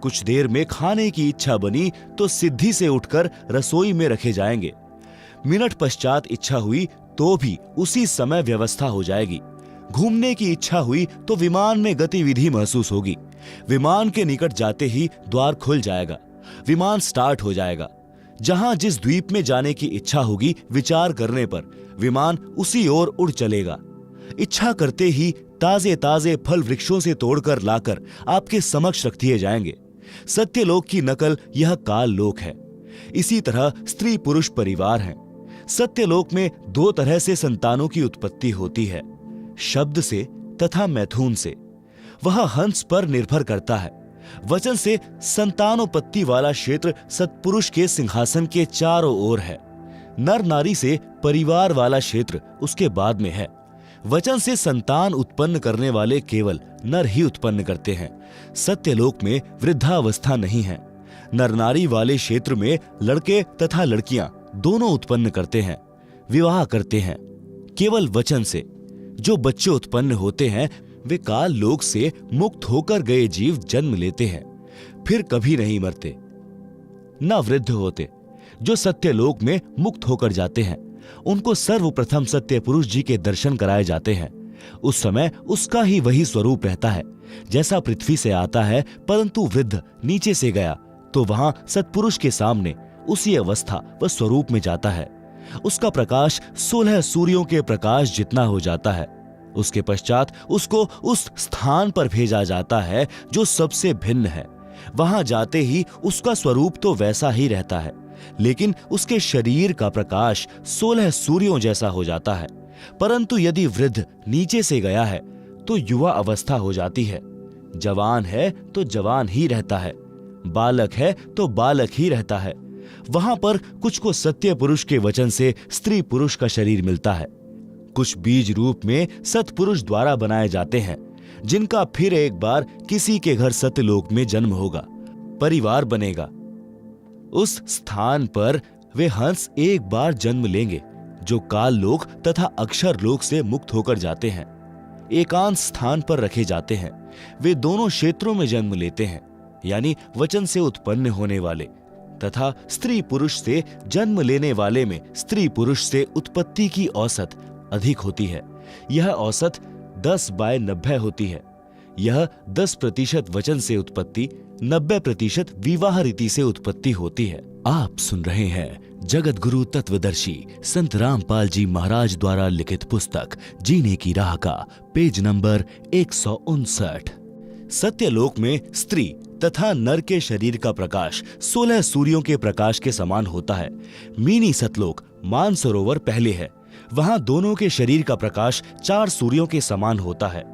Speaker 1: कुछ देर में खाने की इच्छा बनी तो सिद्धि से उठकर रसोई में रखे जाएंगे। मिनट पश्चात इच्छा हुई तो भी उसी समय व्यवस्था हो जाएगी। घूमने की इच्छा हुई तो विमान में गतिविधि महसूस होगी। विमान के निकट जाते ही द्वार खुल जाएगा, विमान स्टार्ट हो जाएगा। जहां जिस द्वीप में जाने की इच्छा होगी, विचार करने पर विमान उसी ओर उड़ चलेगा। इच्छा करते ही ताजे ताजे फल वृक्षों से तोड़कर लाकर आपके समक्ष रख दिए जाएंगे। सत्यलोक की नकल यह काल लोक है। इसी तरह स्त्री पुरुष परिवार हैं। सत्यलोक में दो तरह से संतानों की उत्पत्ति होती है, शब्द से तथा मैथुन से। वह हंस पर निर्भर करता है। वचन से संतानोत्पत्ति वाला क्षेत्र सत्पुरुष के सिंहासन के चारों ओर है। नर नारी से परिवार वाला क्षेत्र उसके बाद में है। वचन से संतान उत्पन्न करने वाले केवल नर ही उत्पन्न करते हैं। सत्यलोक में वृद्धावस्था नहीं है। नर नारी वाले क्षेत्र में लड़के तथा लड़कियां दोनों उत्पन्न करते हैं, विवाह करते हैं। केवल वचन से जो बच्चे उत्पन्न होते हैं वे काल लोक से मुक्त होकर गए जीव जन्म लेते हैं, फिर कभी नहीं मरते न वृद्ध होते। जो सत्यलोक में मुक्त होकर जाते हैं उनको सर्वप्रथम सत्य पुरुष जी के दर्शन कराए जाते हैं। उस समय उसका ही वही स्वरूप रहता है जैसा पृथ्वी से आता है, परंतु वृद्ध नीचे से गया तो वहां सत्पुरुष के सामने उसी अवस्था व स्वरूप में जाता है। उसका प्रकाश 16 सूर्यों के प्रकाश जितना हो जाता है। उसके पश्चात उसको उस स्थान पर भेजा जाता है जो सबसे भिन्न है। वहां जाते ही उसका स्वरूप तो वैसा ही रहता है, लेकिन उसके शरीर का प्रकाश 16 सूर्यों जैसा हो जाता है। परंतु यदि वृद्ध नीचे से गया है तो युवा अवस्था हो जाती है। जवान है तो जवान ही रहता है, बालक है तो बालक ही रहता है। वहां पर कुछ को सत्य पुरुष के वचन से स्त्री पुरुष का शरीर मिलता है। कुछ बीज रूप में सत्पुरुष द्वारा बनाए जाते हैं, जिनका फिर एक बार किसी के घर सत्यलोक में जन्म होगा, परिवार बनेगा। उस स्थान पर वे हंस एक बार जन्म लेंगे जो काल लोक तथा अक्षर लोक से मुक्त होकर जाते हैं। एकांत स्थान पर रखे जाते हैं। वे दोनों क्षेत्रों में जन्म लेते हैं, यानी वचन से उत्पन्न होने वाले तथा स्त्री पुरुष से जन्म लेने वाले में स्त्री पुरुष से उत्पत्ति की औसत अधिक होती है। यह औसत 10/90 होती है। यह 10% वचन से उत्पत्ति, 90% विवाह रीति से उत्पत्ति होती है। आप सुन रहे हैं जगत गुरु तत्वदर्शी संत रामपाल जी महाराज द्वारा लिखित पुस्तक जीने की राह का पेज नंबर 159। सत्यलोक में स्त्री तथा नर के शरीर का प्रकाश 16 सूर्यों के प्रकाश के समान होता है। मीनी सतलोक मानसरोवर पहले है। वहां दोनों के शरीर का प्रकाश 4 सूर्यों के समान होता है।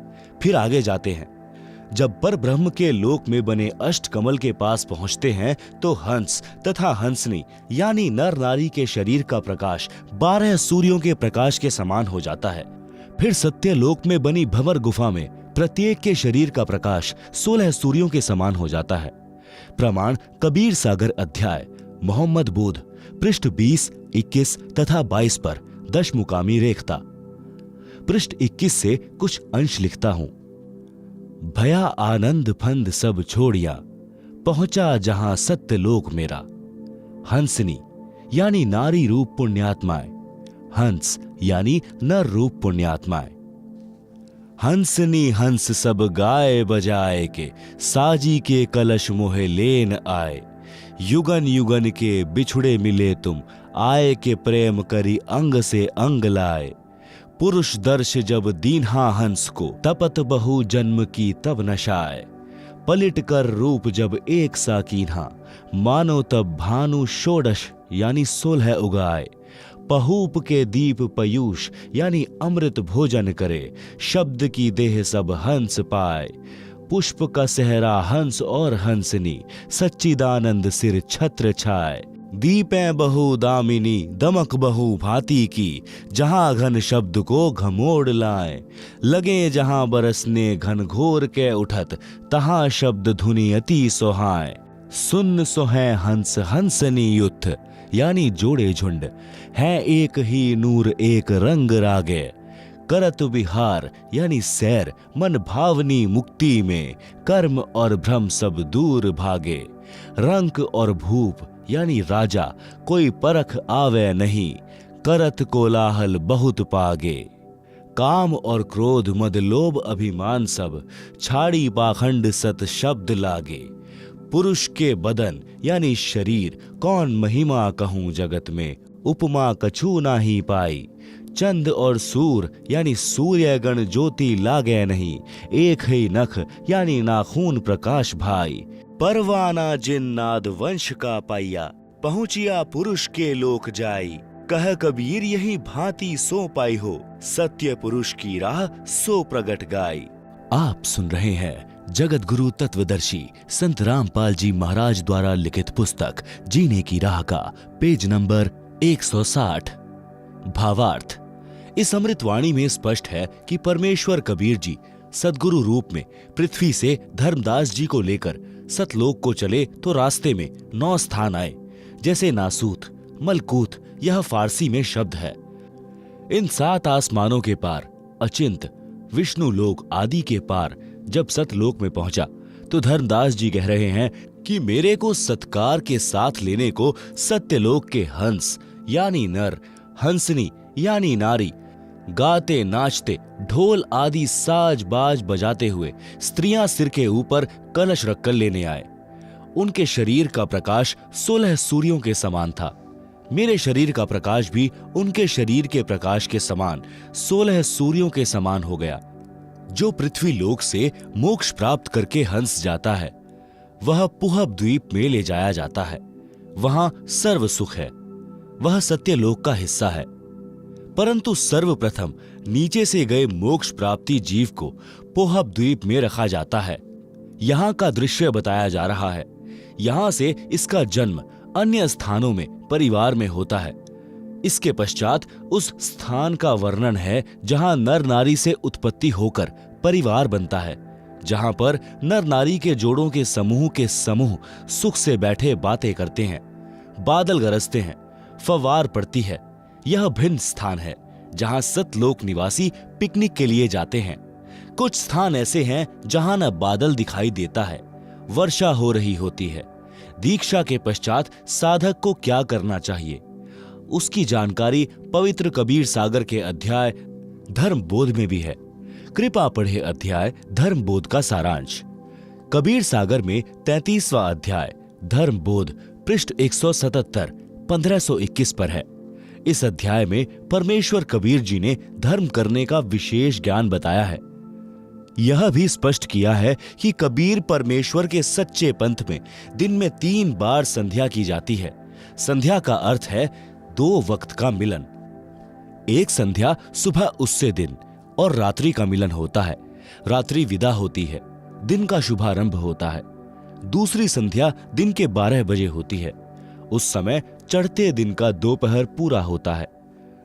Speaker 1: फिर आगे जाते हैं। जब पर ब्रह्म के लोक में बने अष्ट कमल के पास पहुंचते हैं तो हंस तथा हंसनी यानी नर नारी के शरीर का प्रकाश 12 सूर्यों के प्रकाश के समान हो जाता है। फिर सत्यलोक में बनी भंवर गुफा में प्रत्येक के शरीर का प्रकाश 16 सूर्यों के समान हो जाता है। प्रमाण कबीर सागर अध्याय मोहम्मद बोध पृष्ठ 20, 21 तथा 22 पर दशमुकामी रेखता। पृष्ठ 21 से कुछ अंश लिखता हूं। भया आनंद फंद सब छोड़िया, पहुंचा जहां सत्यलोक मेरा। हंसनी यानी नारी रूप पुण्यात्माएं, हंस यानी नर रूप पुण्यात्माएं। हंसनी हंस सब गाए बजाए के, साजी के कलश मोहे लेन आए। युगन युगन के बिछुड़े मिले तुम, आए के प्रेम करी अंग से अंग लाए। पुरुष दर्श जब दीन्हा हंस को, तपत बहु जन्म की तब नशाए। पलिट कर रूप जब एक सा कीन्हा, मानो तब भानु षोडश यानी 16 उगाए। पहूप के दीप पयूष यानी अमृत भोजन करे, शब्द की देह सब हंस पाए। पुष्प का सहरा हंस और हंसनी, सच्चिदानंद सिर छत्र छाए। दीपें बहु दामिनी दमक बहु भांति की, जहां घन शब्द को घमोड़ लाए। लगे जहां बरसने घन घोर के उठत, तहां शब्द धुनि अति सोहाय। सुन सोहै हंस हंसनी युद्ध, यानी जोड़े झुंड, है एक ही नूर एक रंग रागे। करत विहार यानी सैर, मन भावनी मुक्ति में, कर्म और भ्रम सब दूर भागे। रंक और भूप यानी राजा, कोई परख आवे नहीं, करत कोलाहल बहुत पागे। काम और क्रोध मद लोभ अभिमान सब, छाड़ी पाखंड सत शब्द लागे। पुरुष के बदन यानी शरीर, कौन महिमा कहूं जगत में, उपमा कछु नाही पाई। चंद और सूर यानी सूर्य गण ज्योति लागे नहीं, एक ही नख यानी नाखून प्रकाश भाई। परवाना जिन नाद वंश का पाइया, पहुंचिया पुरुष के लोक जाई। कह कबीर यही भांति सो पाई हो, सत्य पुरुष की राह सो प्रगट गाई। आप सुन रहे हैं जगत गुरु तत्वदर्शी संत रामपाल जी महाराज द्वारा लिखित पुस्तक जीने की राह का पेज नंबर 160। भावार्थ। इस अमृतवाणी में स्पष्ट है कि परमेश्वर कबीर जी सद्गुरु रूप में पृथ्वी से धर्मदास जी को लेकर सतलोक को चले तो रास्ते में 9 स्थान आए, जैसे नासूत, मलकूत, यह फारसी में शब्द है। इन 7 आसमानों के पार अचिंत विष्णु लोक आदि के पार जब सतलोक में पहुंचा तो धर्मदास जी कह रहे हैं कि मेरे को सत्कार के साथ लेने को सत्यलोक के हंस यानी नर, हंसनी यानी नारी, गाते नाचते ढोल आदि साज बाज बजाते हुए स्त्रियां सिर के ऊपर कलश रखकर लेने आए। उनके शरीर का प्रकाश 16 सूर्यों के समान था। मेरे शरीर का प्रकाश भी उनके शरीर के प्रकाश के समान 16 सूर्यों के समान हो गया। जो पृथ्वी लोक से मोक्ष प्राप्त करके हंस जाता है, वह पुहब द्वीप में ले जाया जाता है। वहां सर्व सुख है, वह सत्यलोक का हिस्सा है। परंतु सर्वप्रथम नीचे से गए मोक्ष प्राप्ति जीव को पोहब द्वीप में रखा जाता है। यहाँ का दृश्य बताया जा रहा है। यहाँ से इसका जन्म अन्य स्थानों में परिवार में होता है। इसके पश्चात उस स्थान का वर्णन है जहाँ नर नारी से उत्पत्ति होकर परिवार बनता है, जहाँ पर नर नारी के जोड़ों के समूह सुख से बैठे बातें करते हैं, बादल गरजते हैं, फव्वार पड़ती है। यह भिन्न स्थान है जहां सतलोक निवासी पिकनिक के लिए जाते हैं। कुछ स्थान ऐसे हैं जहां न बादल दिखाई देता है, वर्षा हो रही होती है। दीक्षा के पश्चात साधक को क्या करना चाहिए, उसकी जानकारी पवित्र कबीर सागर के अध्याय धर्म बोध में भी है। कृपा पढ़े अध्याय धर्म बोध का सारांश। कबीर सागर में 33वां अध्याय धर्म बोध पृष्ठ 177 1521 पर है। इस अध्याय में परमेश्वर कबीर जी ने धर्म करने का विशेष ज्ञान बताया है। यह भी स्पष्ट किया है कि कबीर परमेश्वर के सच्चे पंथ में दिन में 3 बार संध्या की जाती है। संध्या का अर्थ है 2 वक्त का मिलन। एक संध्या सुबह उससे दिन और रात्रि का मिलन होता है। रात्रि विदा होती है, दिन का शुभारंभ होता है। दूसरी संध्या दिन के 12 बजे होती है। उस समय चढ़ते दिन का दोपहर पूरा होता है,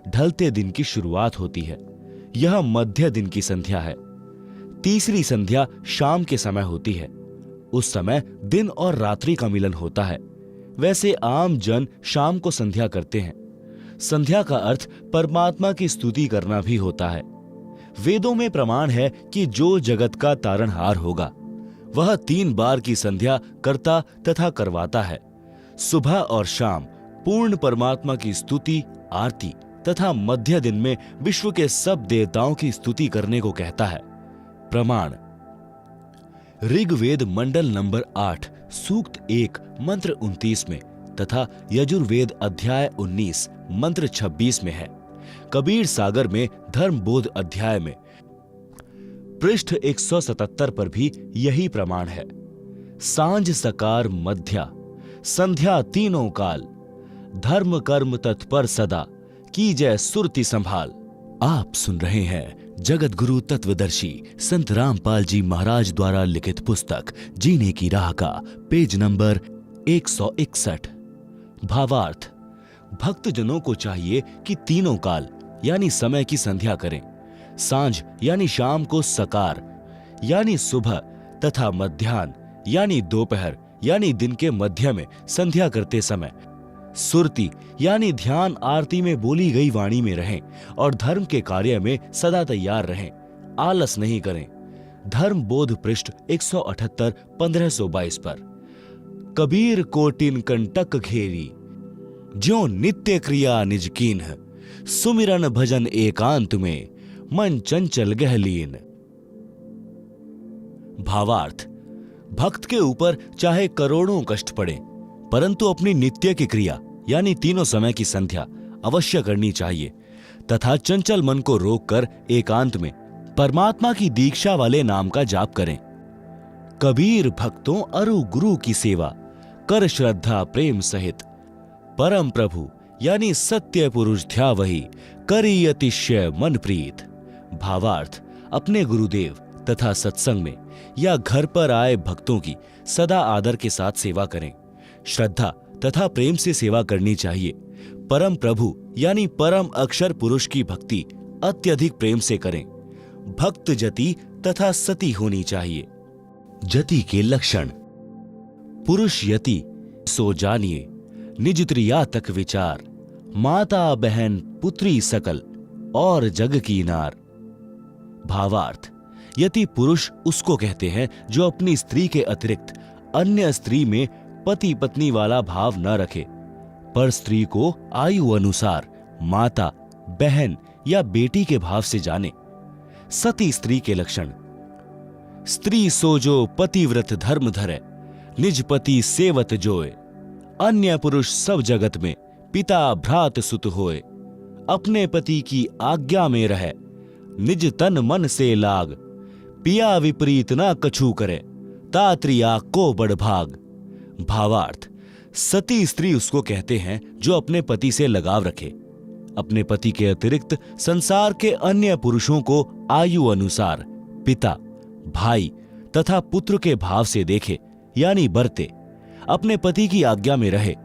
Speaker 1: ढलते दिन की शुरुआत होती है। यह मध्य दिन की संध्या है। तीसरी संध्या शाम के समय होती है। उस समय दिन और रात्रि का मिलन होता है। वैसे आम जन शाम को संध्या करते हैं। संध्या का अर्थ परमात्मा की स्तुति करना भी होता है। वेदों में प्रमाण है कि जो जगत का तारनहार होगा वह 3 बार की संध्या करता तथा करवाता है। सुबह और शाम पूर्ण परमात्मा की स्तुति, आरती तथा मध्य दिन में विश्व के सब देवताओं की स्तुति करने को कहता है। प्रमाण: ऋग्वेद मंडल नंबर 8 सूक्त 1 मंत्र 29 में तथा यजुर्वेद अध्याय 19 मंत्र 26 में है। कबीर सागर में धर्म बोध अध्याय में पृष्ठ 177 पर भी यही प्रमाण है। सांझ सकार मध्या संध्या तीनों काल, धर्म कर्म तत्पर सदा, कीजय सुरति संभाल। आप सुन रहे हैं जगत गुरु तत्वदर्शी संत रामपाल जी महाराज द्वारा लिखित पुस्तक जीने की राह का पेज नंबर 161। भावार्थ, भक्तजनों को चाहिए कि तीनों काल यानी समय की संध्या करें। सांझ यानी शाम को सकार यानी सुबह तथा मध्याह्न यानी दोपहर यानी दिन के मध्य में संध्या करते समय सुरति यानी ध्यान आरती में बोली गई वाणी में रहें और धर्म के कार्य में सदा तैयार रहें, आलस नहीं करें। धर्म बोध पृष्ठ 178 1522 पर। कबीर कोटिन कंटक घेरी, ज्यों नित्य क्रिया निज कीन्ह, सुमिरन भजन एकांत में, मन चंचल गहलीन। भावार्थ, भक्त के ऊपर चाहे करोड़ों कष्ट पड़े, परंतु अपनी नित्य की क्रिया यानी तीनों समय की संध्या अवश्य करनी चाहिए तथा चंचल मन को रोककर एकांत में परमात्मा की दीक्षा वाले नाम का जाप करें। कबीर भक्तों अरु गुरु की सेवा कर श्रद्धा प्रेम सहित, परम प्रभु यानी सत्य पुरुष ध्या वही, करी अतिशय मन प्रीत। भावार्थ, अपने गुरुदेव तथा सत्संग में या घर पर आए भक्तों की सदा आदर के साथ सेवा करें। श्रद्धा तथा प्रेम से सेवा करनी चाहिए। परम प्रभु यानी परम अक्षर पुरुष की भक्ति अत्यधिक प्रेम से करें। भक्त जति तथा सती होनी चाहिए। जति के लक्षण। पुरुष यति सो जानिए, निज त्रिया तक विचार, माता बहन पुत्री सकल और जग की नार। भावार्थ, यति पुरुष उसको कहते हैं जो अपनी स्त्री के अतिरिक्त अन्य स्त्री में पति पत्नी वाला भाव न रखे, पर स्त्री को आयु अनुसार माता, बहन या बेटी के भाव से जाने। सती स्त्री के लक्षण। स्त्री सो जो पतिव्रत धर्म धरे, निज पति सेवत जोए, अन्य पुरुष सब जगत में पिता भ्रात सुत होए, अपने पति की आज्ञा में रहे, निज तन मन से लाग, पिया विपरीत ना कछु करे, तात्रिया को बड़ भाग। भावार्थ, सती स्त्री उसको कहते हैं जो अपने पति से लगाव रखे, अपने पति के अतिरिक्त संसार के अन्य पुरुषों को आयु अनुसार पिता, भाई तथा पुत्र के भाव से देखे यानी बरते, अपने पति की आज्ञा में रहे,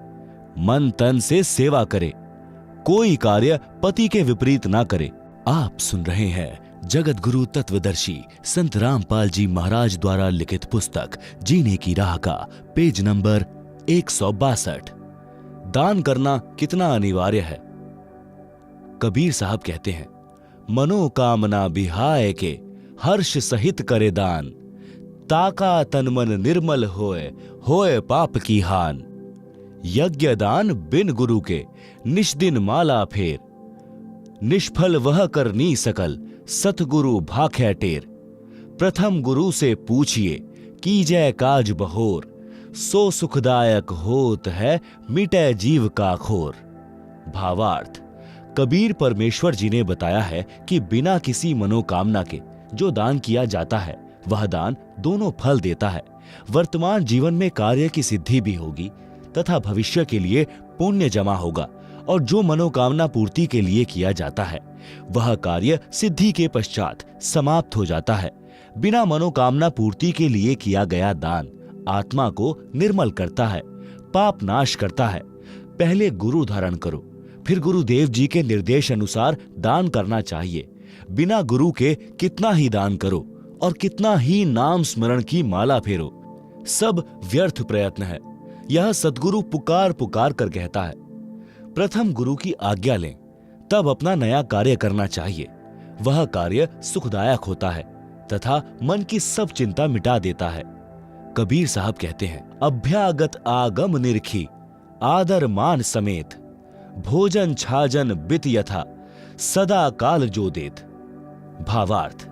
Speaker 1: मन तन से सेवा करे, कोई कार्य पति के विपरीत ना करे। आप सुन रहे हैं जगत गुरु तत्वदर्शी संत रामपाल जी महाराज द्वारा लिखित पुस्तक जीने की राह का पेज नंबर 162। दान करना कितना अनिवार्य है। कबीर साहब कहते हैं, मनोकामना बिहाय के हर्ष सहित करे दान, ताका तन मन निर्मल होए पाप की हान। यज्ञ दान बिन गुरु के निष्दिन माला फेर, निष्फल वह करनी सकल सतगुरु भाख्या टेर। प्रथम गुरु से पूछिए कीजय काज बहोर, सो सुखदायक होत है मिटे जीव का खोर। भावार्थ, कबीर परमेश्वर जी ने बताया है कि बिना किसी मनोकामना के जो दान किया जाता है वह दान दोनों फल देता है। वर्तमान जीवन में कार्य की सिद्धि भी होगी तथा भविष्य के लिए पुण्य जमा होगा, और जो मनोकामना पूर्ति के लिए किया जाता है वह कार्य सिद्धि के पश्चात समाप्त हो जाता है। बिना मनोकामना पूर्ति के लिए किया गया दान आत्मा को निर्मल करता है, पाप नाश करता है। पहले गुरु धारण करो, फिर गुरुदेव जी के निर्देश अनुसार दान करना चाहिए। बिना गुरु के कितना ही दान करो और कितना ही नाम स्मरण की माला फेरो, सब व्यर्थ प्रयत्न है। यह सद्गुरु पुकार पुकार कर कहता है। प्रथम गुरु की आज्ञा लें, तब अपना नया कार्य करना चाहिए। वह कार्य सुखदायक होता है तथा मन की सब चिंता मिटा देता है। कबीर साहब कहते हैं, अभ्यागत आगम निरखी, आदर मान समेत, भोजन छाजन बित यथा, सदा काल जो देत। भावार्थ,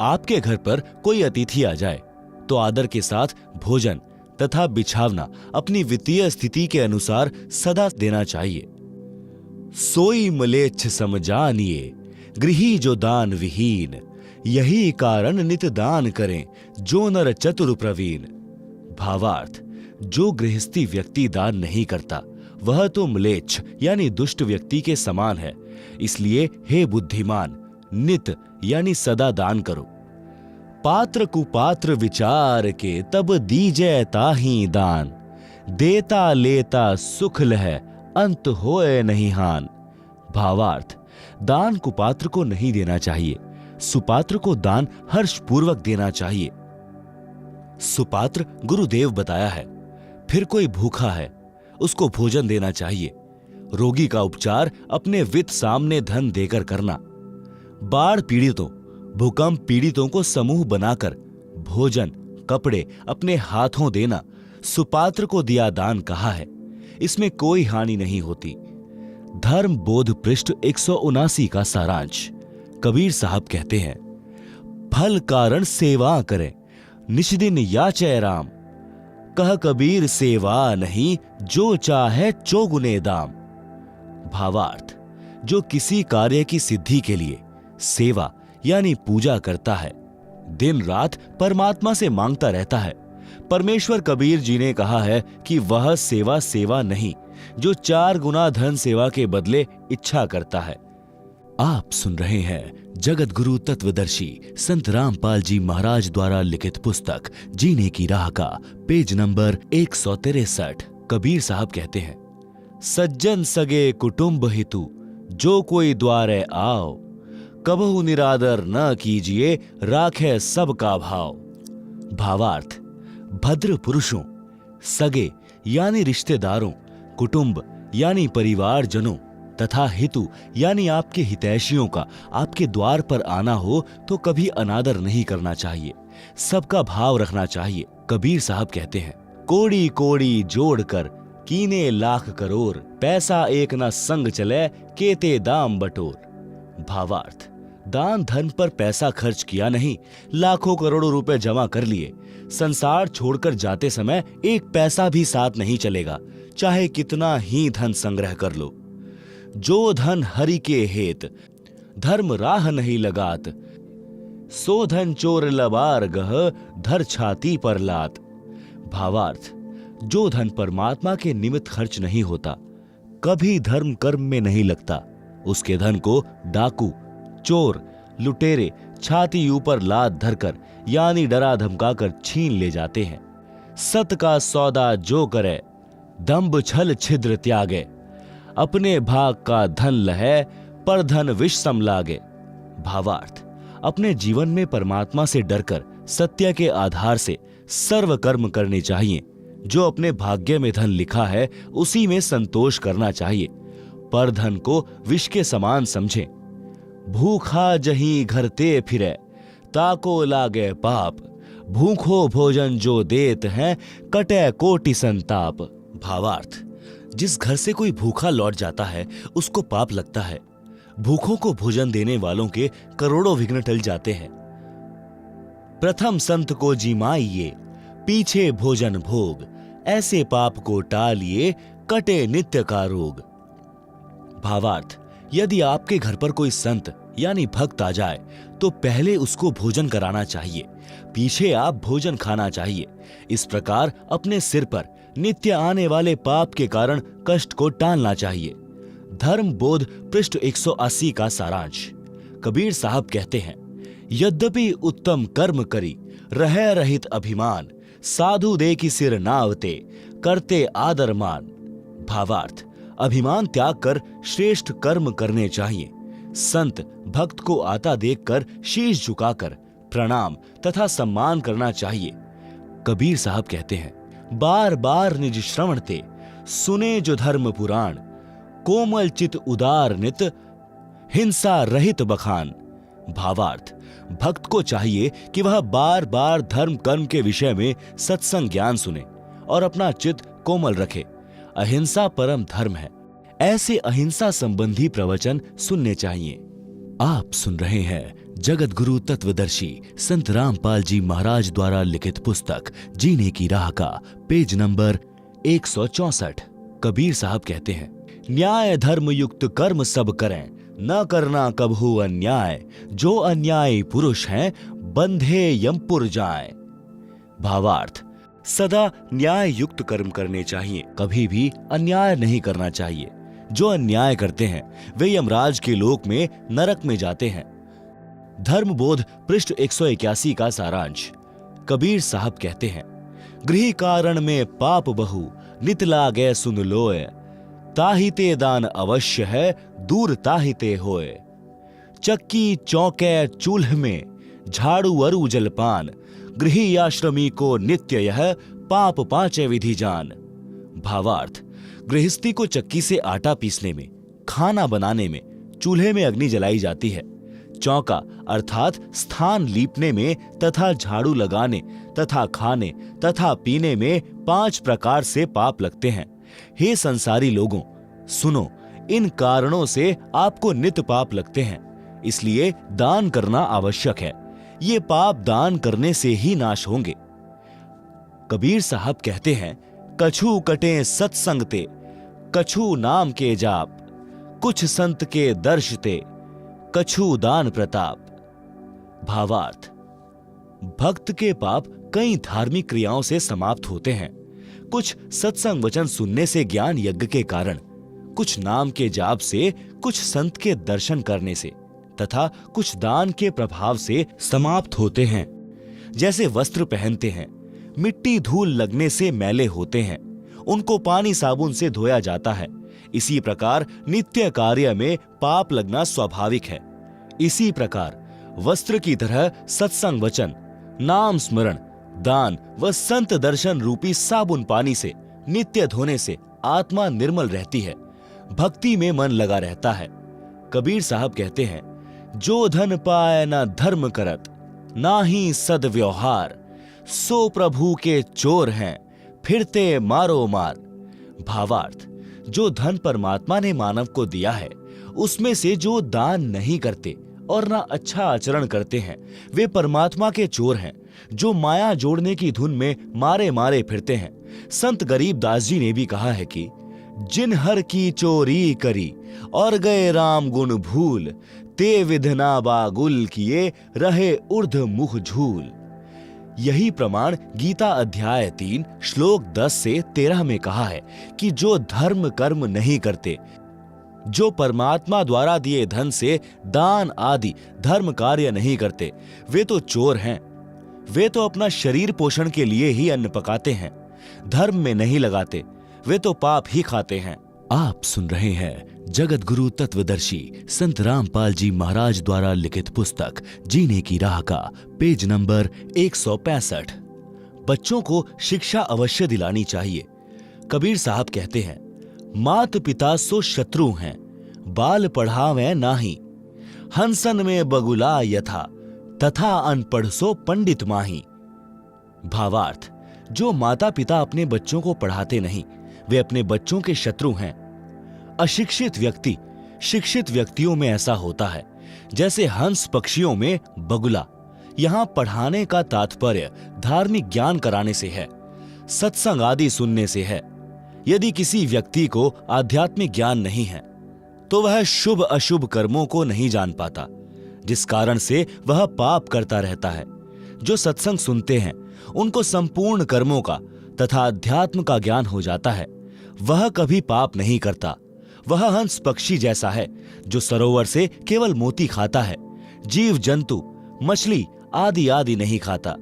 Speaker 1: आपके घर पर कोई अतिथि आ जाए तो आदर के साथ भोजन तथा बिछावना अपनी वित्तीय स्थिति के अनुसार सदा देना चाहिए। सोई मलेच्छ समझानिए, गृही जो दान विहीन, यही कारण नित दान करें जो नर चतुर प्रवीण। भावार्थ, जो गृहस्थी व्यक्ति दान नहीं करता वह तो म्लेच्छ यानी दुष्ट व्यक्ति के समान है। इसलिए हे बुद्धिमान, नित यानी सदा दान करो। पात्र कुपात्र विचार के तब दीजै ताहि दान, देता लेता सुख लह अंत होए नहीं हान। भावार्थ, दान कुपात्र को नहीं देना चाहिए, सुपात्र को दान हर्षपूर्वक देना चाहिए। सुपात्र गुरुदेव बताया है। फिर कोई भूखा है, उसको भोजन देना चाहिए। रोगी का उपचार अपने वित्त सामने धन देकर करना। बाढ़ पीड़ितों, भूकंप पीड़ितों को समूह बनाकर भोजन, कपड़े अपने हाथों देना सुपात्र को दिया दान कहा है। इसमें कोई हानि नहीं होती। धर्म बोध पृष्ठ 179 का सारांश। कबीर साहब कहते हैं, फल कारण सेवा करें, निष्दिन याचै राम। कह कबीर सेवा नहीं, जो चाहे चौगुने दाम। भावार्थ, जो किसी कार्य की सिद्धि के लिए सेवा यानी पूजा करता है, दिन रात परमात्मा से मांगता रहता है। परमेश्वर कबीर जी ने कहा है कि वह सेवा सेवा नहीं, जो 4 गुना धन सेवा के बदले इच्छा करता है। आप सुन रहे हैं जगत गुरु तत्वदर्शी संत रामपाल जी महाराज द्वारा लिखित पुस्तक जीने की राह का पेज नंबर 163। कबीर साहब कहते हैं, सज्जन सगे कुटुंब हितु जो कोई द्वारे आओ, कबहु निरादर न कीजिए राखे सबका भाव। भावार्थ, भद्र पुरुषों, सगे यानी रिश्तेदारों, कुटुंब यानी परिवारजनों तथा हितु यानी आपके हितैषियों का आपके द्वार पर आना हो तो कभी अनादर नहीं करना चाहिए, सबका भाव रखना चाहिए। कबीर साहब कहते हैं, कोड़ी कोड़ी जोड़कर कीने लाख करोड़, पैसा एक न संग चले केते दाम बटोर। भावार्थ, दान धन पर पैसा खर्च किया नहीं, लाखों करोड़ों रुपए जमा कर लिए, संसार छोड़कर जाते समय एक पैसा भी साथ नहीं चलेगा, चाहे कितना ही धन संग्रह कर लो। जो धन हरि के हेत धर्म राह नहीं लगात, सो धन चोर लबार गह धर छाती पर लात। भावार्थ, जो धन परमात्मा के निमित्त खर्च नहीं होता, कभी धर्म कर्म में नहीं लगता, उसके धन को डाकू, चोर, लुटेरे छाती ऊपर लात धरकर यानी डरा धमकाकर छीन ले जाते हैं। सत का सौदा जो करे, दंभ छल छिद्र त्यागे, अपने भाग का धन लहे पर धन विष सम लागे। भावार्थ, अपने जीवन में परमात्मा से डरकर सत्य के आधार से सर्व कर्म करने चाहिए। जो अपने भाग्य में धन लिखा है उसी में संतोष करना चाहिए, पर धन को विष के समान समझें। भूखा जहीं घर ते फिरे, ताको लागे पाप, भूखो भोजन जो देत हैं कटे कोटि संताप। भावार्थ, जिस घर से कोई भूखा लौट जाता है उसको पाप लगता है। भूखों को भोजन देने वालों के करोड़ों विघ्न टल जाते हैं। प्रथम संत को जिमाइए, पीछे भोजन भोग, ऐसे पाप को टालिए कटे नित्य का रोग। भावार्थ, यदि आपके घर पर कोई संत यानी भक्त आ जाए तो पहले उसको भोजन कराना चाहिए, पीछे आप भोजन खाना चाहिए। इस प्रकार अपने सिर पर नित्य आने वाले पाप के कारण कष्ट को टालना चाहिए। धर्म बोध पृष्ठ 180 का सारांश। कबीर साहब कहते हैं, यद्यपि उत्तम कर्म करी रहे रहित अभिमान, साधु दे की सिर नावते करते आदर मान। भावार्थ, अभिमान त्याग कर श्रेष्ठ कर्म करने चाहिए। संत भक्त को आता देखकर शीश झुकाकर प्रणाम तथा सम्मान करना चाहिए। कबीर साहब कहते हैं, बार बार निज श्रवण ते सुने जो धर्म पुराण, कोमल चित उदार नित हिंसा रहित बखान। भावार्थ, भक्त को चाहिए कि वह बार बार धर्म कर्म के विषय में सत्संग ज्ञान सुने और अपना चित्त कोमल रखे। अहिंसा परम धर्म है, ऐसे अहिंसा संबंधी प्रवचन सुनने चाहिए। आप सुन रहे हैं जगत गुरु तत्वदर्शी संत रामपाल जी महाराज द्वारा लिखित पुस्तक जीने की राह का पेज नंबर 164। कबीर साहब कहते हैं, न्याय धर्म युक्त कर्म सब करें, न करना कभू अन्याय, जो अन्यायी पुरुष हैं बंधे यमपुर जाएं। भावार्थ, सदा न्याय युक्त कर्म करने चाहिए, कभी भी अन्याय नहीं करना चाहिए। जो अन्याय करते हैं वे यमराज के लोक में नरक में जाते हैं। धर्म बोध पृष्ठ 181 का सारांश। कबीर साहब कहते हैं, गृह कारण में पाप बहु, नित लागे सुन लोए, ताहिते दान अवश्य है, दूर ताहिते होए। चक्की चौके चूल्ह में, झाड़ू अरु जलपान, गृही आश्रमी को नित्य यह, पाप पांचे विधि जान। भावार्थ, गृहस्थी को चक्की से आटा पीसने में, खाना बनाने में, चूल्हे में अग्नि जलाई जाती है। चौका अर्थात स्थान लीपने में तथा झाड़ू लगाने तथा खाने तथा पीने में 5 प्रकार से पाप लगते हैं। हे संसारी लोगों, सुनो, इन कारणों से आपको नित पाप लगते हैं, इसलिए दान करना आवश्यक है। ये पाप दान करने से ही नाश होंगे। कबीर साहब कहते हैं, कछु कटे सत्संग ते, कछु नाम के जाप, कुछ संत के दर्शते, कछु दान प्रताप। भावार्थ, भक्त के पाप कई धार्मिक क्रियाओं से समाप्त होते हैं। कुछ सत्संग वचन सुनने से, ज्ञान यज्ञ के कारण, कुछ नाम के जाप से, कुछ संत के दर्शन करने से तथा कुछ दान के प्रभाव से समाप्त होते हैं। जैसे वस्त्र पहनते हैं, मिट्टी धूल लगने से मैले होते हैं, उनको पानी साबुन से धोया जाता है। इसी प्रकार नित्य कार्य में पाप लगना स्वाभाविक है। इसी प्रकार वस्त्र की तरह सत्संग वचन, नाम स्मरण, दान व संत दर्शन रूपी साबुन पानी से नित्य धोने से आत्मा निर्मल रहती है, भक्ति में मन लगा रहता है। कबीर साहब कहते हैं, जो धन पाए न धर्म करत, ना ही सद्व्यवहार, सो प्रभु के चोर हैं, फिरते मारो मार। भावार्थ, जो धन परमात्मा ने मानव को दिया है, उसमें से जो दान नहीं करते और ना अच्छा आचरण करते हैं, वे परमात्मा के चोर हैं, जो माया जोड़ने की धुन में मारे मारे फिरते हैं। संत गरीबदास जी ने भी कहा है कि जिन हर की चोरी करी और गए राम गुण भूल, ते विधना बागुल किए रहे ऊर्ध मुख झूल। यही प्रमाण गीता अध्याय 3 श्लोक 10 से 13 में कहा है कि जो धर्म कर्म नहीं करते, जो परमात्मा द्वारा दिए धन से दान आदि धर्म कार्य नहीं करते, वे तो चोर हैं। वे तो अपना शरीर पोषण के लिए ही अन्न पकाते हैं, धर्म में नहीं लगाते, वे तो पाप ही खाते हैं। आप सुन रहे हैं जगत गुरु तत्वदर्शी संत रामपाल जी महाराज द्वारा लिखित पुस्तक जीने की राह का पेज नंबर 165। बच्चों को शिक्षा अवश्य दिलानी चाहिए। कबीर साहब कहते हैं, मात पिता सो शत्रु हैं, बाल पढ़ावें नाही, हंसन में बगुला यथा, तथा अनपढ़ सो पंडित माही। भावार्थ, जो माता पिता अपने बच्चों को पढ़ाते नहीं, वे अपने बच्चों के शत्रु हैं। अशिक्षित व्यक्ति शिक्षित व्यक्तियों में ऐसा होता है जैसे हंस पक्षियों में बगुला। यहां पढ़ाने का तात्पर्य धार्मिक ज्ञान कराने से है, सत्संग आदि सुनने से है। यदि किसी व्यक्ति को आध्यात्मिक ज्ञान नहीं है तो वह शुभ अशुभ कर्मों को नहीं जान पाता, जिस कारण से वह पाप करता रहता है। जो सत्संग सुनते हैं उनको संपूर्ण कर्मों का तथा अध्यात्म का ज्ञान हो जाता है। वह कभी पाप नहीं करता। वह हंस पक्षी जैसा है जो सरोवर से केवल मोती खाता है, जीव जंतु मछली आदि आदि नहीं खाता।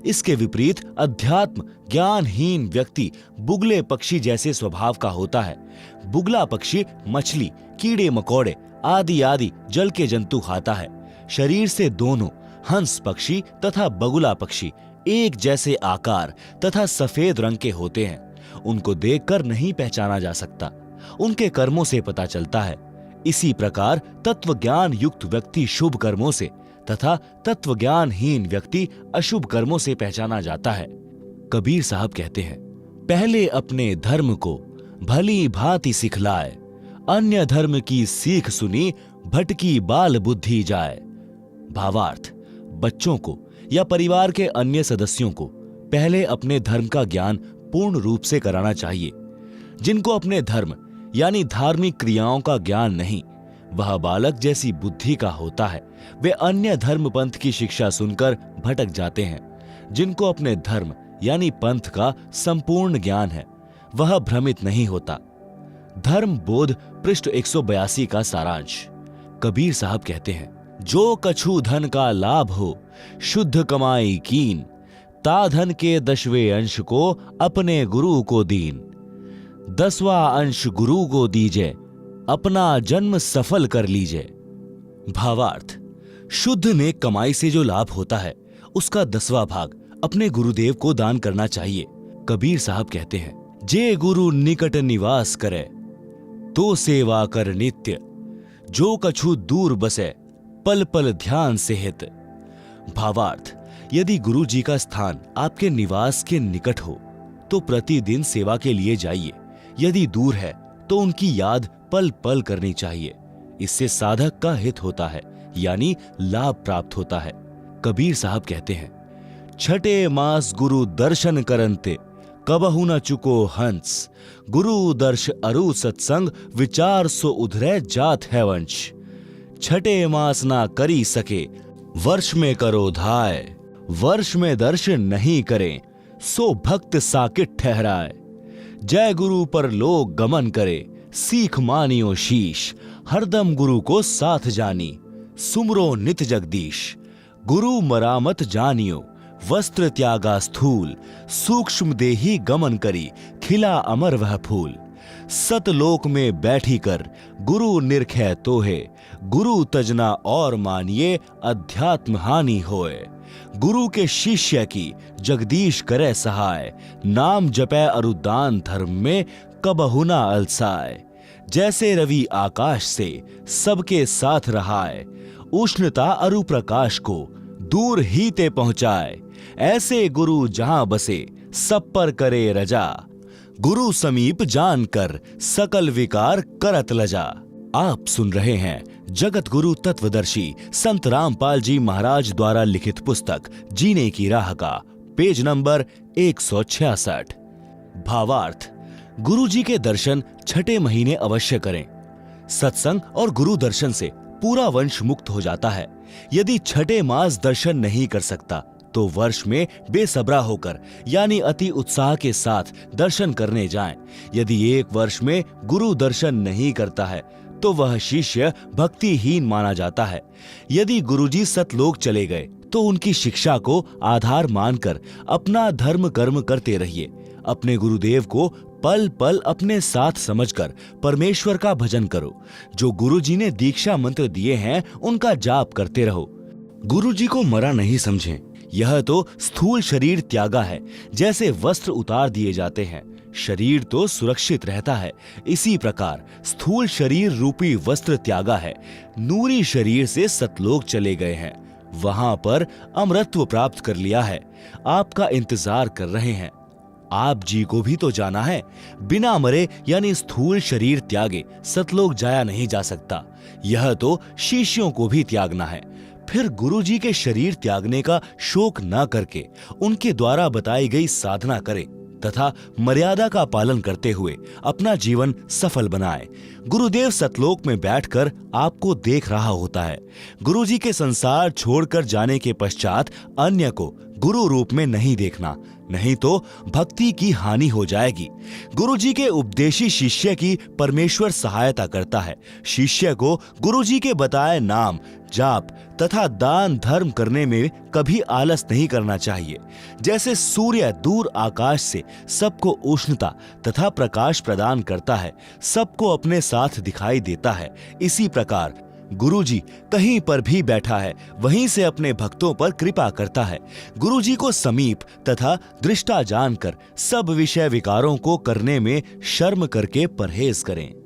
Speaker 1: इसके विपरीत अध्यात्म ज्ञानहीन व्यक्ति बुगले पक्षी जैसे स्वभाव का होता है। बुगला पक्षी मछली, कीड़े मकोड़े आदि आदि जल के जंतु खाता है। शरीर से दोनों हंस पक्षी तथा बगुला पक्षी एक जैसे आकार तथा सफेद रंग के होते हैं। उनको देखकर नहीं पहचाना जा सकता, उनके कर्मों से पता चलता है। इसी प्रकार तत्व ज्ञान युक्त व्यक्ति शुभ कर्मों से तथा तत्व ज्ञानहीन व्यक्ति अशुभ कर्मों से पहचाना जाता है। कबीर साहब कहते हैं, पहले अपने धर्म को भली भांति सिखलाए, अन्य धर्म की सीख सुनी भटकी बाल बुद्धि जाए। भावार्थ, बच्चों को या परिवार के अन्य सदस्यों को पहले अपने धर्म का ज्ञान पूर्ण रूप से कराना चाहिए। जिनको अपने धर्म यानी धार्मिक क्रियाओं का ज्ञान नहीं, वह बालक जैसी बुद्धि का होता है। वे अन्य धर्म पंथ की शिक्षा सुनकर भटक जाते हैं। जिनको अपने धर्म यानी पंथ का संपूर्ण ज्ञान है, वह भ्रमित नहीं होता। धर्म बोध पृष्ठ 182 का सारांश। कबीर साहब कहते हैं, जो कछु धन का लाभ हो, शुद्ध कमाई कीन, ता धन के 10वें अंश को अपने गुरु को दीन। 10वां अंश गुरु को दीजिए, अपना जन्म सफल कर लीजिए। भावार्थ, शुद्ध नेक कमाई से जो लाभ होता है उसका 10वां भाग अपने गुरुदेव को दान करना चाहिए। कबीर साहब कहते हैं, जे गुरु निकट निवास करे तो सेवा कर नित्य, जो कछु दूर बसे पल पल ध्यान से हित। भावार्थ, यदि गुरु जी का स्थान आपके निवास के निकट हो तो प्रतिदिन सेवा के लिए जाइए। यदि दूर है तो उनकी याद पल पल करनी चाहिए। इससे साधक का हित होता है, यानी लाभ प्राप्त होता है। कबीर साहब कहते हैं, छठे मास गुरु दर्शन करंते, कबहु न चुको हंस, गुरु दर्श अरु सत्संग, विचार सो उधरे जात है वंश। छठे मास ना करी सके, वर्ष में करो धाय, वर्ष में दर्शन नहीं करें, सो भक्त साकिट ठहराए। जय गुरु पर लोग गमन करे, सीख मानियो शीश, हरदम गुरु को साथ जानी, सुमरो नित जगदीश। गुरु मरामत जानियो, वस्त्र त्यागा स्थूल, सूक्ष्म देही गमन करी, खिला अमर वह फूल। सतलोक में बैठी कर गुरु निरखै तोहे, गुरु तजना और मानिए, अध्यात्म हानि होए। गुरु के शिष्य की जगदीश करे सहाय, नाम जपै अरुदान धर्म में कबहु ना अलसाए। जैसे रवि आकाश से सबके साथ रहाए, उष्णता अरु प्रकाश को दूर ही ते पहुंचाए। ऐसे गुरु जहां बसे सब पर करे रजा, गुरु समीप जानकर सकल विकार करत लजा। आप सुन रहे हैं जगत गुरु तत्वदर्शी संत रामपाल जी महाराज द्वारा लिखित पुस्तक जीने की राह का पेज नंबर 166। भावार्थ, गुरु जी के दर्शन छठे महीने अवश्य करें। सत्संग और गुरु दर्शन से पूरा वंश मुक्त हो जाता है। यदि छठे मास दर्शन नहीं कर सकता तो वर्ष में बेसब्रा होकर यानी अति उत्साह के साथ दर्शन करने जाएं। यदि एक वर्ष में गुरु दर्शन नहीं करता है तो वह शिष्य भक्तिहीन माना जाता है। यदि गुरुजी सतलोक चले गए तो उनकी शिक्षा को आधार मानकर अपना धर्म कर्म करते रहिए। अपने गुरुदेव को पल पल अपने साथ समझकर परमेश्वर का भजन करो। जो गुरुजी ने दीक्षा मंत्र दिए हैं उनका जाप करते रहो। गुरुजी को मरा नहीं समझें। यह तो स्थूल शरीर त्यागा है। जैसे वस्त्र उतार दिए जाते हैं, शरीर तो सुरक्षित रहता है, इसी प्रकार स्थूल शरीर रूपी वस्त्र त्यागा है। नूरी शरीर से सतलोक चले गए हैं, वहां पर अमरत्व प्राप्त कर लिया है। आपका इंतजार कर रहे हैं। आप जी को भी तो जाना है। बिना मरे यानी स्थूल शरीर त्यागे सतलोक जाया नहीं जा सकता। यह तो शिष्यों को भी त्यागना है। फिर गुरुजी के शरीर त्यागने का शोक न करके उनके द्वारा बताई गई साधना करें तथा मर्यादा का पालन करते हुए अपना जीवन सफल बनाएं। गुरुदेव सतलोक में बैठकर आपको देख रहा होता है। गुरुजी के संसार छोड़कर जाने के पश्चात अन्य को गुरु रूप में नहीं देखना, नहीं तो भक्ति की हानि हो जाएगी। गुरुजी के उपदेशी शिष्य की परमेश्वर सहायता करता है। शिष्य को गुरुजी के बताए नाम, जाप तथा दान धर्म करने में कभी आलस नहीं करना चाहिए। जैसे सूर्य दूर आकाश से सबको उष्णता तथा प्रकाश प्रदान करता है, सबको अपने साथ दिखाई देता है, इसी प्रकार गुरुजी कहीं पर भी बैठा है, वहीं से अपने भक्तों पर कृपा करता है। गुरुजी को समीप तथा दृष्टा जानकर सब विषय विकारों को करने में शर्म करके परहेज करें।